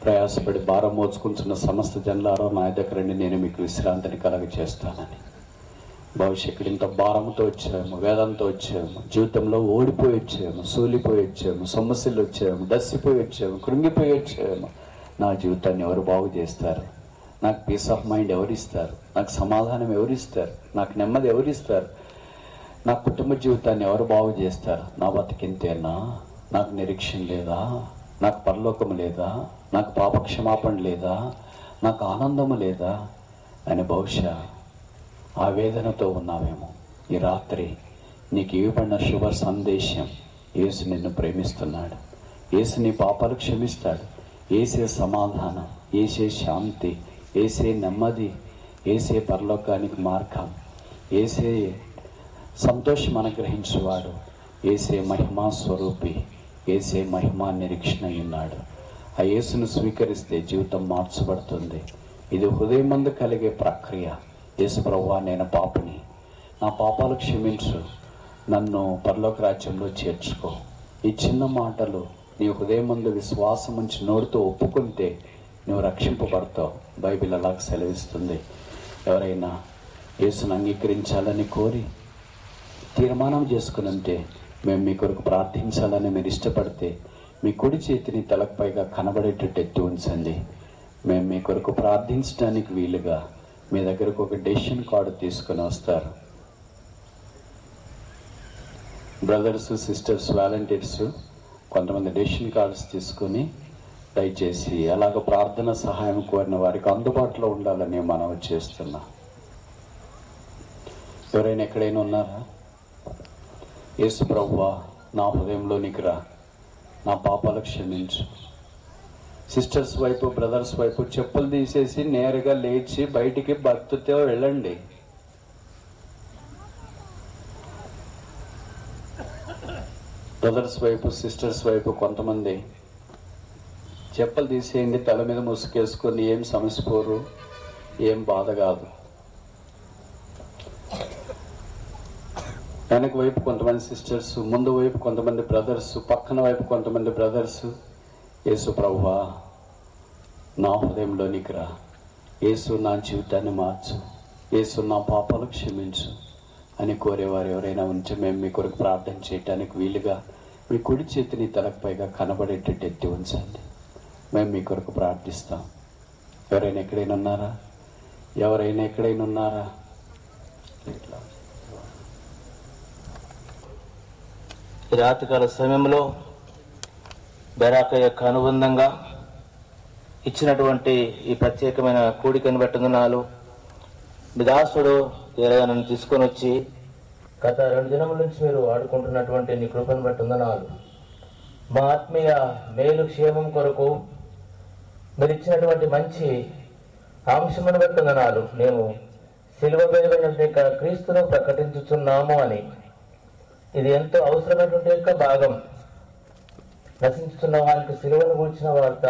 ప్రయాసపడి భారం మోచుకుంటున్న సమస్త జనులారో నా దగ్గరండి, నేను మీకు విశ్రాంతిని కలగ చేస్తానని. భవిష్యత్తు ఇంత భారంతో వచ్చాము, వేదంతో వచ్చాము, జీవితంలో ఓడిపోయి వచ్చాము, సూలిపోయి వచ్చాము, సమస్యలు వచ్చాము, దస్సిపోయి వచ్చాము, కృంగిపోయి వచ్చాము. నా జీవితాన్ని ఎవరు బాగు చేస్తారు? నాకు పీస్ ఆఫ్ మైండ్ ఎవరిస్తారు? నాకు సమాధానం ఎవరిస్తారు? నాకు నెమ్మది ఎవరిస్తారు? నా కుటుంబ జీవితాన్ని ఎవరు బాగు చేస్తారు? నా బతికింతేనా? నాకు నిరీక్షణ లేదా? నాకు పరలోకం లేదా? నాకు పాపక్షమాపణ లేదా? నాకు ఆనందము లేదా అని బహుశా ఆ వేదనతో ఉన్నావేమో. ఈ రాత్రి నీకు ఇవ్వబడిన శుభ సందేశం, యేసు నిన్ను ప్రేమిస్తున్నాడు. యేసు నీ పాపాలు క్షమిస్తాడు. యేసే సమాధానం, యేసే శాంతి, యేసే నెమ్మది, యేసే పరలోకానికి మార్గం, యేసే సంతోషం అనుగ్రహించేవాడు, యేసే మహిమా స్వరూపి, యేసే మహిమా నిరీక్షణ ఉన్నాడు. ఆ యేసును స్వీకరిస్తే జీవితం మార్చబడుతుంది. ఇది హృదయమందు కలిగే ప్రక్రియ. యేసు ప్రభువా, నేను పాపిని, నా పాపాలు క్షమించు, నన్ను పరలోక రాజ్యంలో చేర్చుకో. ఈ చిన్న మాటలు నీ హృదయమందు విశ్వాసం ఉంచి నోటితో ఒప్పుకుంటే నువ్వు రక్షింపబడతావు. బైబిల్ అలాగ సెలవిస్తుంది. ఎవరైనా యేసును అంగీకరించాలని కోరి తీర్మానం చేసుకుని ఉంటే, మేము మీ కొరకు ప్రార్థించాలని మీరు ఇష్టపడితే మీ కుడి చేతిని తలపైగా కనబడేటట్టు ఎత్తి ఉంచండి. మేము మీ కొరకు ప్రార్థించడానికి వీలుగా మీ దగ్గరకు ఒక డెసిషన్ కార్డు తీసుకొని వస్తారు. బ్రదర్స్, సిస్టర్స్, వాలంటీర్స్ కొంతమంది డెసిషన్ కార్డ్స్ తీసుకొని దయచేసి అలాగ ప్రార్థన సహాయం కోరిన వారికి అందుబాటులో ఉండాలని మనం చేస్తున్నాం. ఎవరైనా ఎక్కడైనా ఉన్నారా? యేసు ప్రభువా, నా హృదయంలోనికి రా, నా పాపాలు క్షమించు. సిస్టర్స్ వైపు, బ్రదర్స్ వైపు చెప్పులు తీసేసి నేరుగా లేచి బయటికి భక్తితో వెళ్ళండి. బ్రదర్స్ వైపు, సిస్టర్స్ వైపు కొంతమంది చెప్పులు తీసేయండి, తల మీద ముసుకేసుకొని ఏం సమసిపోరు, ఏం బాధ కాదు. వెనక వైపు కొంతమంది సిస్టర్స్, ముందు వైపు కొంతమంది బ్రదర్స్, పక్కన వైపు కొంతమంది బ్రదర్స్. యేసు ప్రభువా, నా హృదయంలోనికి రా, యేసు నా జీవితాన్ని మార్చు, యేసు నా పాపాలు క్షమించు అని కోరేవారు ఎవరైనా ఉంటే మేము మీ కొరకు ప్రార్థన చేయడానికి వీలుగా మీ కుడి చేతిని తలపైగా కనబడేటట్టు ఎత్తి ఉంచండి. మేము మీ కొరకు ప్రార్థిస్తాం. ఎవరైనా ఎక్కడైనా ఉన్నారా? ఎవరైనా ఎక్కడైనా ఉన్నారా? ఈ రాత్రికాల సమయంలో బెరాక యొక్క అనుబంధంగా ఇచ్చినటువంటి ఈ ప్రత్యేకమైన కూడికను బట్టున్నాలు మీ దాసుడు నన్ను తీసుకొని వచ్చి గత 2 దినముల నుంచి మీరు ఆడుకుంటున్నటువంటి నీ కృపను బట్టున్నాలు. మా ఆత్మీయ మేలు క్షేమం కొరకు మీరు ఇచ్చినటువంటి మంచి అంశమును బట్టున్నాలు. మేము సిలువ వేయబడినటువంటి క్రీస్తును ప్రకటించుచున్నాము అని. ఇది ఎంతో అవసరమైనటువంటి యొక్క భాగం. నశించుతున్న వారికి సిలువను కూర్చిన వార్త,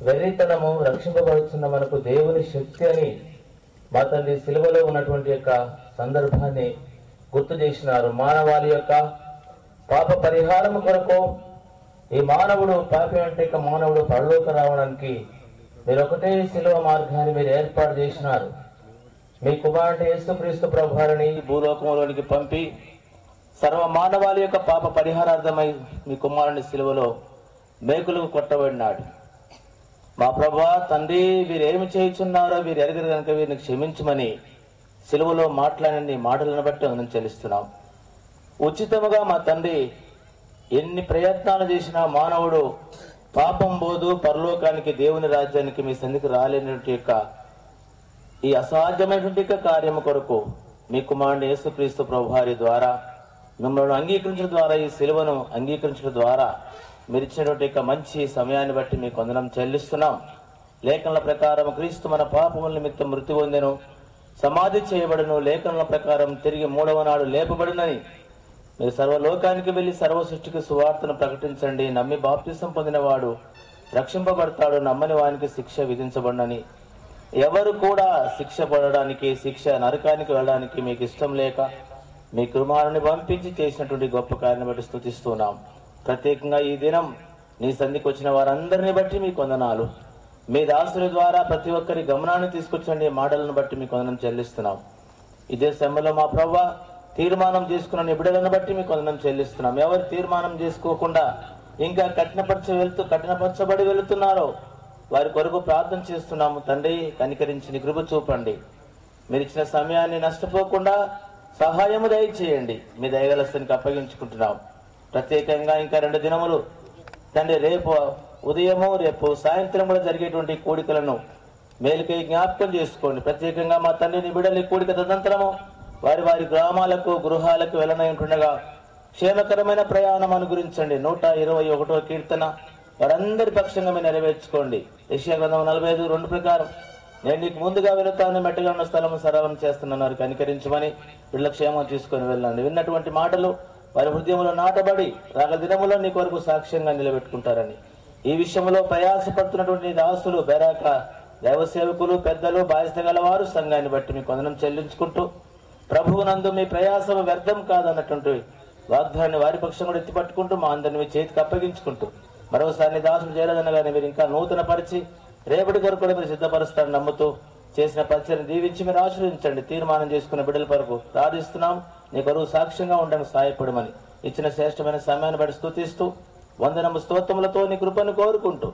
వెర్రితనము రక్షింపబడుతున్న మనకు దేవుని శక్తి అని మా తండ్రి సిలువలో ఉన్నటువంటి యొక్క సందర్భాన్ని గుర్తు చేసినారు. మానవాళి యొక్క పాప పరిహారం కొరకు ఈ మానవుడు పాపి అంటే మానవుడు పరలోక రావడానికి మీరు ఒకటే సిలువ మార్గాన్ని మీరు ఏర్పాటు చేసినారు. మీ కుమారుడు యేసుక్రీస్తు ప్రభువారిని భూలోకంలోనికి పంపి సర్వ మానవాళి యొక్క పాప పరిహారార్థమై మీ కుమారుని సిలువలో మేకులకు కొట్టబడినాడు. మా ప్రభువా తండ్రి, వీరేమి చేయుచున్నారో వీరు ఎరగరు కనుక వీరిని క్షమించమని సిలువలో మాట్లాడిన మాటలను బట్టి మనం చెల్లిస్తున్నాం. ఉచితముగా మా తండ్రి ఎన్ని ప్రయత్నాలు చేసినా మానవుడు పాపం పోదు, పరలోకానికి దేవుని రాజ్యానికి మీ సన్నిధికి రాలేనటువంటి యొక్క ఈ అసాధ్యమైనటువంటి కార్యము కొరకు మీ కుమారుడు యేసుక్రీస్తు ప్రభువారి ద్వారా మిమ్మల్ని అంగీకరించడం ద్వారా, ఈ సిలువను అంగీకరించడం ద్వారా మీరు ఇచ్చినటువంటి యొక్క మంచి సమయాన్ని బట్టి మీకు వందనం చెల్లిస్తున్నాం. లేఖనల ప్రకారం క్రీస్తు మన పాపముల నిమిత్తం మృతి పొందెను, సమాధి చేయబడును, లేఖనల ప్రకారం తిరిగి 3వ నాడు లేపబడునని మీరు సర్వలోకానికి వెళ్లి సర్వ సృష్టికి సువార్తను ప్రకటించండి. నమ్మి బాప్తిసం పొందినవాడు రక్షింపబడతాడు, నమ్మని వానికి శిక్ష విధించబడనని. ఎవరు కూడా శిక్ష పడడానికి, శిక్ష నరకానికి వెళ్ళడానికి మీకు ఇష్టం లేక మీ కుమారుని పంపించి చేసినటువంటి గొప్ప కార్యాన్ని బట్టి స్తుతిస్తున్నాం. ప్రత్యేకంగా ఈ దినం నీ సంధికి వచ్చిన వారందరిని బట్టి మీకు వందనాలు. మీ దాసుల ద్వారా ప్రతి ఒక్కరి గమనాన్ని తీసుకొచ్చండి. మాటలను బట్టి మీకు వందనం చెల్లిస్తున్నాం. ఇదే సమయంలో మా ప్రభువ తీర్మానం చేసుకున్న నిబిడలను బట్టి మీకు వందనం చెల్లిస్తున్నాం. ఎవరు తీర్మానం చేసుకోకుండా ఇంకా కఠినపరచబడి వెళుతున్నారో వారి కొరకు ప్రార్థన చేస్తున్నాము. తండ్రి, కనికరించి నీ కృప చూపండి. మీరు ఇచ్చిన సమయాన్ని నష్టపోకుండా సహాయము దయచేయండి. మీ దయగలస్తానికి అప్పగించుకుంటున్నాం. ప్రత్యేకంగా ఇంకా 2 దినములు తండ్రి, రేపు ఉదయము రేపు సాయంత్రం కూడా జరిగేటువంటి కూడికలను మేలుకై జ్ఞాపకం చేసుకోండి. ప్రత్యేకంగా మా తండ్రిని బిడ్డలి కూడిక తదంతరము వారి వారి గ్రామాలకు గృహాలకు వెళ్ళనై ఉంటుండగా క్షేమకరమైన ప్రయాణం అనుగురించండి. 121వ కీర్తన వారందరి పక్షంగా మీరు నెరవేర్చుకోండి. యెషయా గ్రంథం 45:2 ప్రకారం నేను నీకు ముందుగా వెళుతాను, మెట్టగా ఉన్న స్థలం సరళం చేస్తున్నారు, కనికరించమని వీళ్ళ క్షేమం తీసుకొని వెళ్ళండి. విన్నటువంటి మాటలు వారి హృదయంలో నాటబడి రాగల దినములో నీ కొరకు సాక్ష్యంగా నిలబెట్టుకుంటారని, ఈ విషయంలో ప్రయాసపడుతున్నటువంటి దాసులు, బెరాక దైవ సేవకులు, పెద్దలు, బాధ్యత గలవారు సంఘాన్ని బట్టి మీకు వందనం చెల్లించుకుంటూ ప్రభువునందు మీ ప్రయాసం వ్యర్థం కాదన్నటువంటి వాగ్దాన్ని వారి పక్షం కూడా ఎత్తిపట్టుకుంటూ మా అందరిని మీ చేతికి అప్పగించుకుంటూ మరోసారి దాసులు చేరదనగానే మీరు ఇంకా నూతన పరిచి రేపటి కొరకు కూడా మీరు సిద్ధపరుస్తారని నమ్ముతూ చేసిన పరిచయం దీవించి మీరు ఆశ్రయించండి. తీర్మానం చేసుకున్న బిడ్డల కొరకు ప్రార్థిస్తున్నాం. నీ కొరకు సాక్ష్యంగా ఉండడానికి సహాయపడమని ఇచ్చిన శ్రేష్టమైన సమయాన్ని బట్టి స్తుతిస్తూ వందనము స్తోత్రములతో నీ కృపను కోరుకుంటూ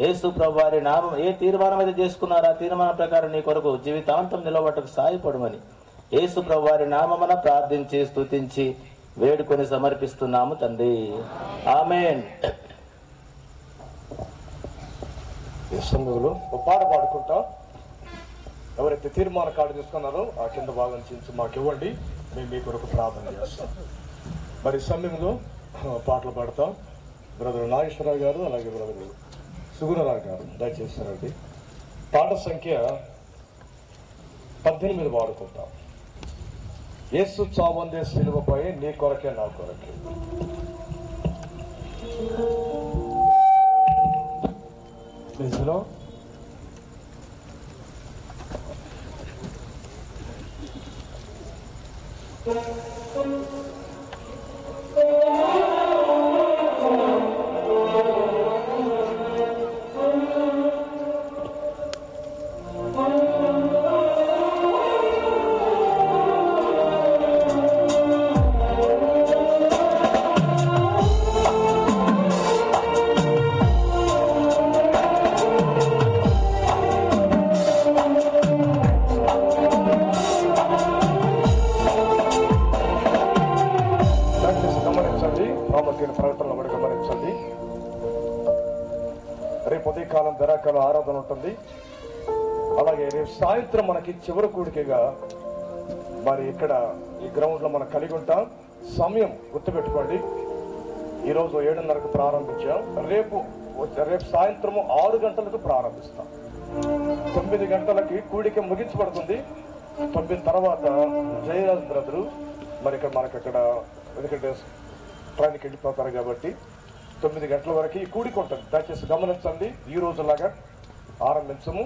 యేసు ప్రభువు వారి నామం ఏ తీర్మానం అయితే చేసుకున్నారో ఆ తీర్మానం ప్రకారం నీ కొరకు జీవితాంతం నిలబడటకు సహాయపడమని యేసు ప్రభువు వారి నామమున ప్రార్థించి స్తుతించి వేడుకొని సమర్పిస్తున్నాము తండ్రి. ఆమేన్. ఈ సమయంలో ఒక పాట పాడుకుంటాం. ఎవరైతే తీర్మాన కార్డు తీసుకున్నారో ఆ కింద భాగం నుంచి మాకు ఇవ్వండి, మేము మీ కొరకు ప్రార్థన చేస్తాం. మరి ఈ సమయంలో పాటలు పాడతాం. బ్రదర్ నాగేశ్వరరావు గారు అలాగే బ్రదర్ సుగుణరావు గారు దయచేసి రండి. పాట సంఖ్య 18 పాడుకుంటాం. యేసు చావందే సిలువపై నీ కొరకే నా కొరకే. నిజంలో ప్రకటనలు కూడా గమనించండి. రేపు ఉదయకాలం ధరాకాలం ఆరాధన ఉంటుంది. అలాగే రేపు సాయంత్రం మనకి చివరి కూడికగా మరి ఇక్కడ ఈ గ్రౌండ్ లో మనం కలిగి ఉంటాం. సమయం గుర్తుపెట్టుకోండి. ఈరోజు 7:30కు ప్రారంభించాం. రేపు సాయంత్రము 6 గంటలకు ప్రారంభిస్తాం. 9 గంటలకి కూడిక ముగించబడుతుంది. 9 తర్వాత జయరాజ్ బ్రదరు మరి ఇక్కడ మనకి అక్కడ ఎందుకంటే ట్రైన్కి వెళ్ళిపోతారు కాబట్టి 9 గంటల వరకు ఈ కూడిక ఉంటుంది. దయచేసి గమనించండి. ఈ రోజులాగా ఆరంభించము.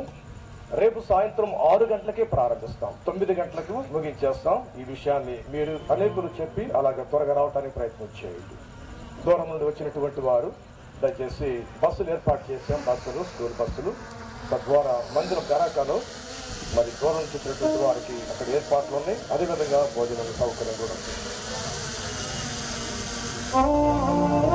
రేపు సాయంత్రం 6 గంటలకే ప్రారంభిస్తాం. 9 గంటలకు ముగించేస్తాం. ఈ విషయాన్ని మీరు అనేకులు చెప్పి అలాగే త్వరగా రావడానికి ప్రయత్నం చేయండి. దూరం నుండి వచ్చినటువంటి వారు దయచేసి బస్సులు ఏర్పాటు చేసాం. బస్సులు, స్కూల్ బస్సులు, తద్వారా మందిరం గరాకాలో మరి దూరం నుంచి వచ్చినటువంటి వారికి అక్కడ ఏర్పాట్లు ఉన్నాయి. అదేవిధంగా భోజనం సౌకర్యం కూడా ఉంది. Gloria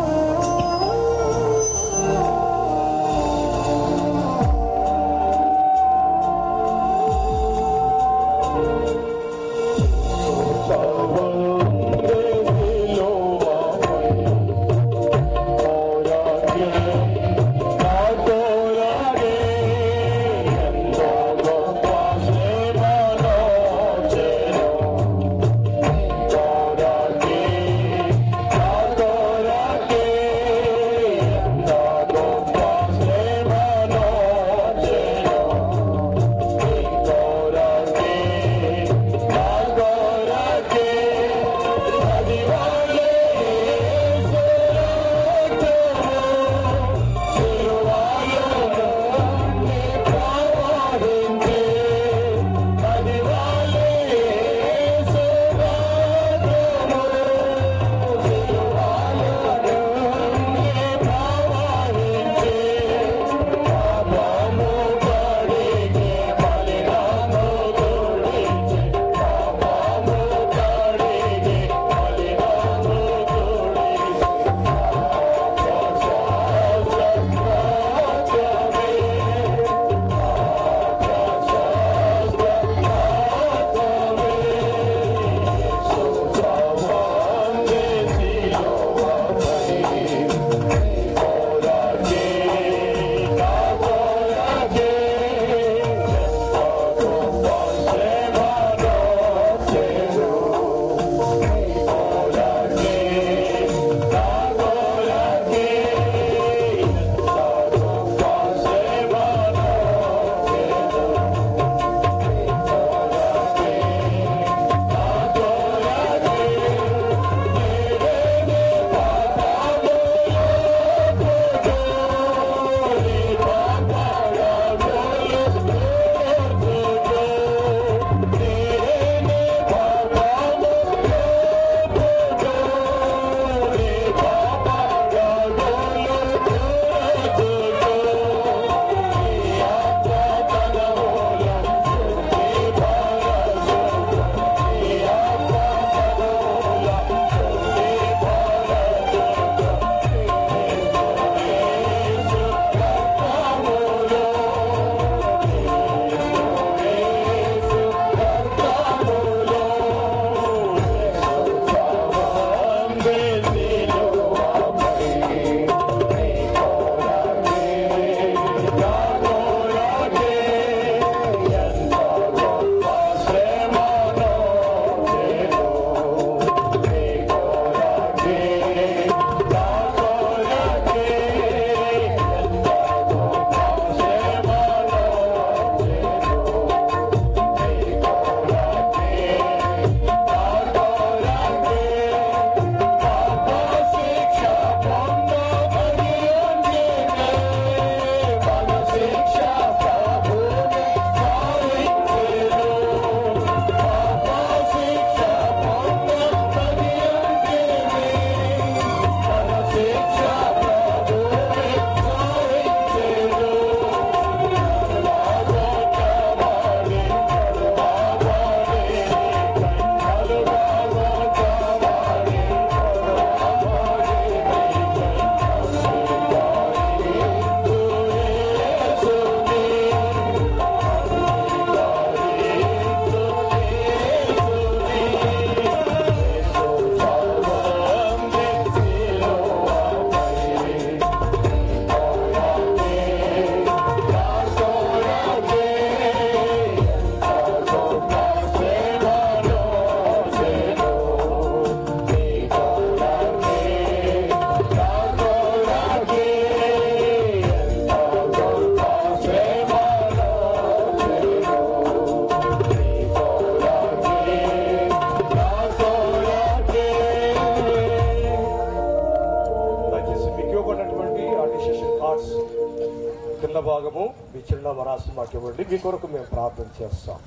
భాగము మీ చిరునామా రాసి మాకు ఇవ్వండి. మీ కొరకు మేము ప్రార్థన చేస్తాం.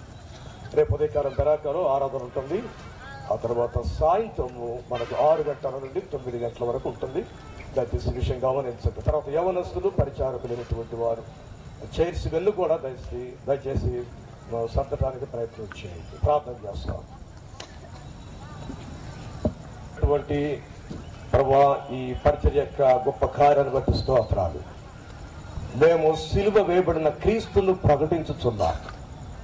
రేపు ఉదయకాలం బెరాకలో ఆరాధన ఉంటుంది. ఆ తర్వాత సాయంత్రము మనకు 6 గంటల నుండి 9 గంటల వరకు ఉంటుంది. దయచేసి విషయం గమనించండి. తర్వాత యవనస్తులు పరిచారకులైనటువంటి వారు చైర్స్ వెళ్ళు కూడా దయచేసి సర్దడానికి ప్రయత్నం చేయండి. ప్రార్థన చేస్తాం. అటువంటి ప్రభా ఈ పరిచర్య యొక్క గొప్ప కార్యాన్ని బట్టి స్తోత్రాలు. మేము సిలువ వేయబడిన క్రీస్తును ప్రకటించుచున్నాం.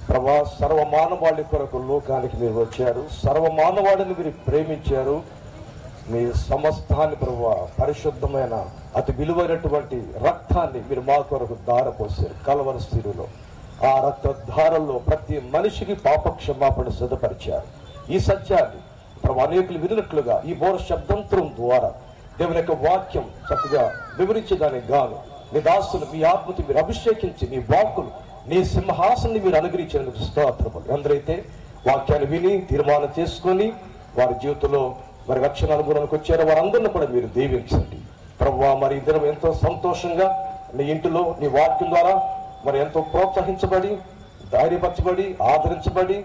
ప్రభా సర్వమానవాళి కొరకు లోకానికి మీరు వచ్చారు. సర్వమానవాడిని మీరు ప్రేమించారు. మీ సమస్తాన్ని ప్రభా పరిశుద్ధమైన అతి విలువైనటువంటి రక్తాన్ని మీరు మా కొరకు ధారపోసారు కల్వరి శిలువలో. ఆ రక్త ధారల్లో ప్రతి మనిషికి పాప క్షమాపణ సిద్ధపరిచారు. ఈ సత్యాన్ని ప్రభు అనేకులు వినినట్లుగా ఈ బోర శబ్దంతరం ద్వారా దేవుని యొక్క వాక్యం చక్కగా వివరించడానికి గాను మీ దాసులు మీ ఆత్మతి మీరు అభిషేకించి మీ వాక్కులు నీ సింహాసనాన్ని మీరు అనుగ్రహించినందుకు స్తోత్రములు. ఎందరైతే వాక్యాన్ని విని తీర్మానం చేసుకొని వారి జీవితంలో మరి రక్షణ అనుభవానికి వచ్చారో వారందరినీ కూడా మీరు దీవించండి ప్రభువా. మరి ఈ దినం ఎంతో సంతోషంగా నీ ఇంటిలో నీ వాక్యం ద్వారా మరి ఎంతో ప్రోత్సహించబడి ధైర్యపరచబడి ఆదరించబడి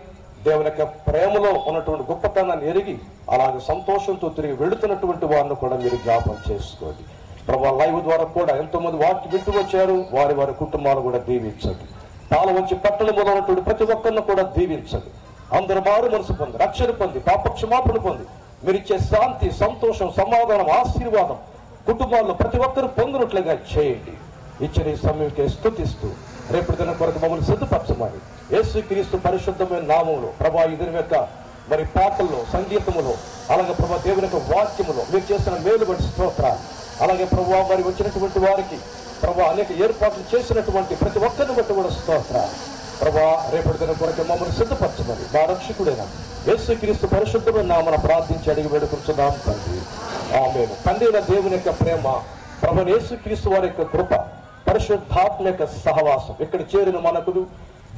దేవుని యొక్క ప్రేమలో ఉన్నటువంటి గొప్పతనాన్ని ఎరిగి అలాగే సంతోషంతో తిరిగి వెళుతున్నటువంటి వారిని కూడా మీరు జ్ఞాపకం చేసుకోండి ప్రభా. లైవ్ ద్వారా కూడా ఎంతో మంది వాక్యం వింటూ వచ్చారు. వారి వారి కుటుంబాలు కూడా దీవించండి. పాలవంచి పట్టణంలో ఉన్నటువంటి ప్రతి ఒక్కరిని కూడా దీవించండి. అందరూ మారు మనసు పొంది రక్షణ పొంది పాపక్షమాపణ పొంది మీరు ఇచ్చే శాంతి సంతోషం సమాధానం ఆశీర్వాదం కుటుంబాల్లో ప్రతి ఒక్కరు పొందినట్లుగా చేయండి. ఇచ్చిన ఈ సమయంకే స్తుతిస్తూ రేపటి దినం కొరకు మమ్మల్ని సిద్ధపరచమని యేసుక్రీస్తు పరిశుద్ధమైన నామములో ప్రభా ఈ దినం యొక్క మరి పాటల్లో సంగీతములో అలాగే ప్రభా దేవుని యొక్క వాక్యములో మీరు చేసిన మేలు బట్టి స్తోత్రాలు. అలాగే ప్రభా మరి వచ్చినటువంటి వారికి ప్రభా అనేక ఏర్పాట్లు చేసినటువంటి ప్రతి ఒక్కరిని బట్టి కూడా స్తోత్రాలు ప్రభా. రేపటి దినం కొరకు మమ్మల్ని సిద్ధపరచమని మా రక్షకుడైన యేసుక్రీస్తు పరిశుద్ధమైన నామమున ప్రార్థించి అడిగి వేడుకుంటున్నాం తండ్రి. ఆమేన్. తండ్రి అయిన దేవుని యొక్క ప్రేమ ప్రభు యేసుక్రీస్తు వారి యొక్క కృప పరిశుద్ధాత్మ యొక్క సహవాసం ఇక్కడ చేరిన మనకులు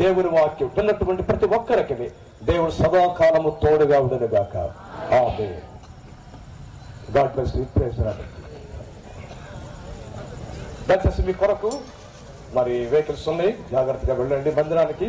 దేవుని వాక్యం విన్నటువంటి ప్రతి ఒక్కరికి దేవుడు సదాకాలము తోడుగా ఉండను గాక. Amen. God bless you. Praise the Lord. దయచేసి మీ కొరకు మరి వెహికల్స్ ఉన్నాయి, జాగ్రత్తగా వెళ్ళండి మందిరానికి.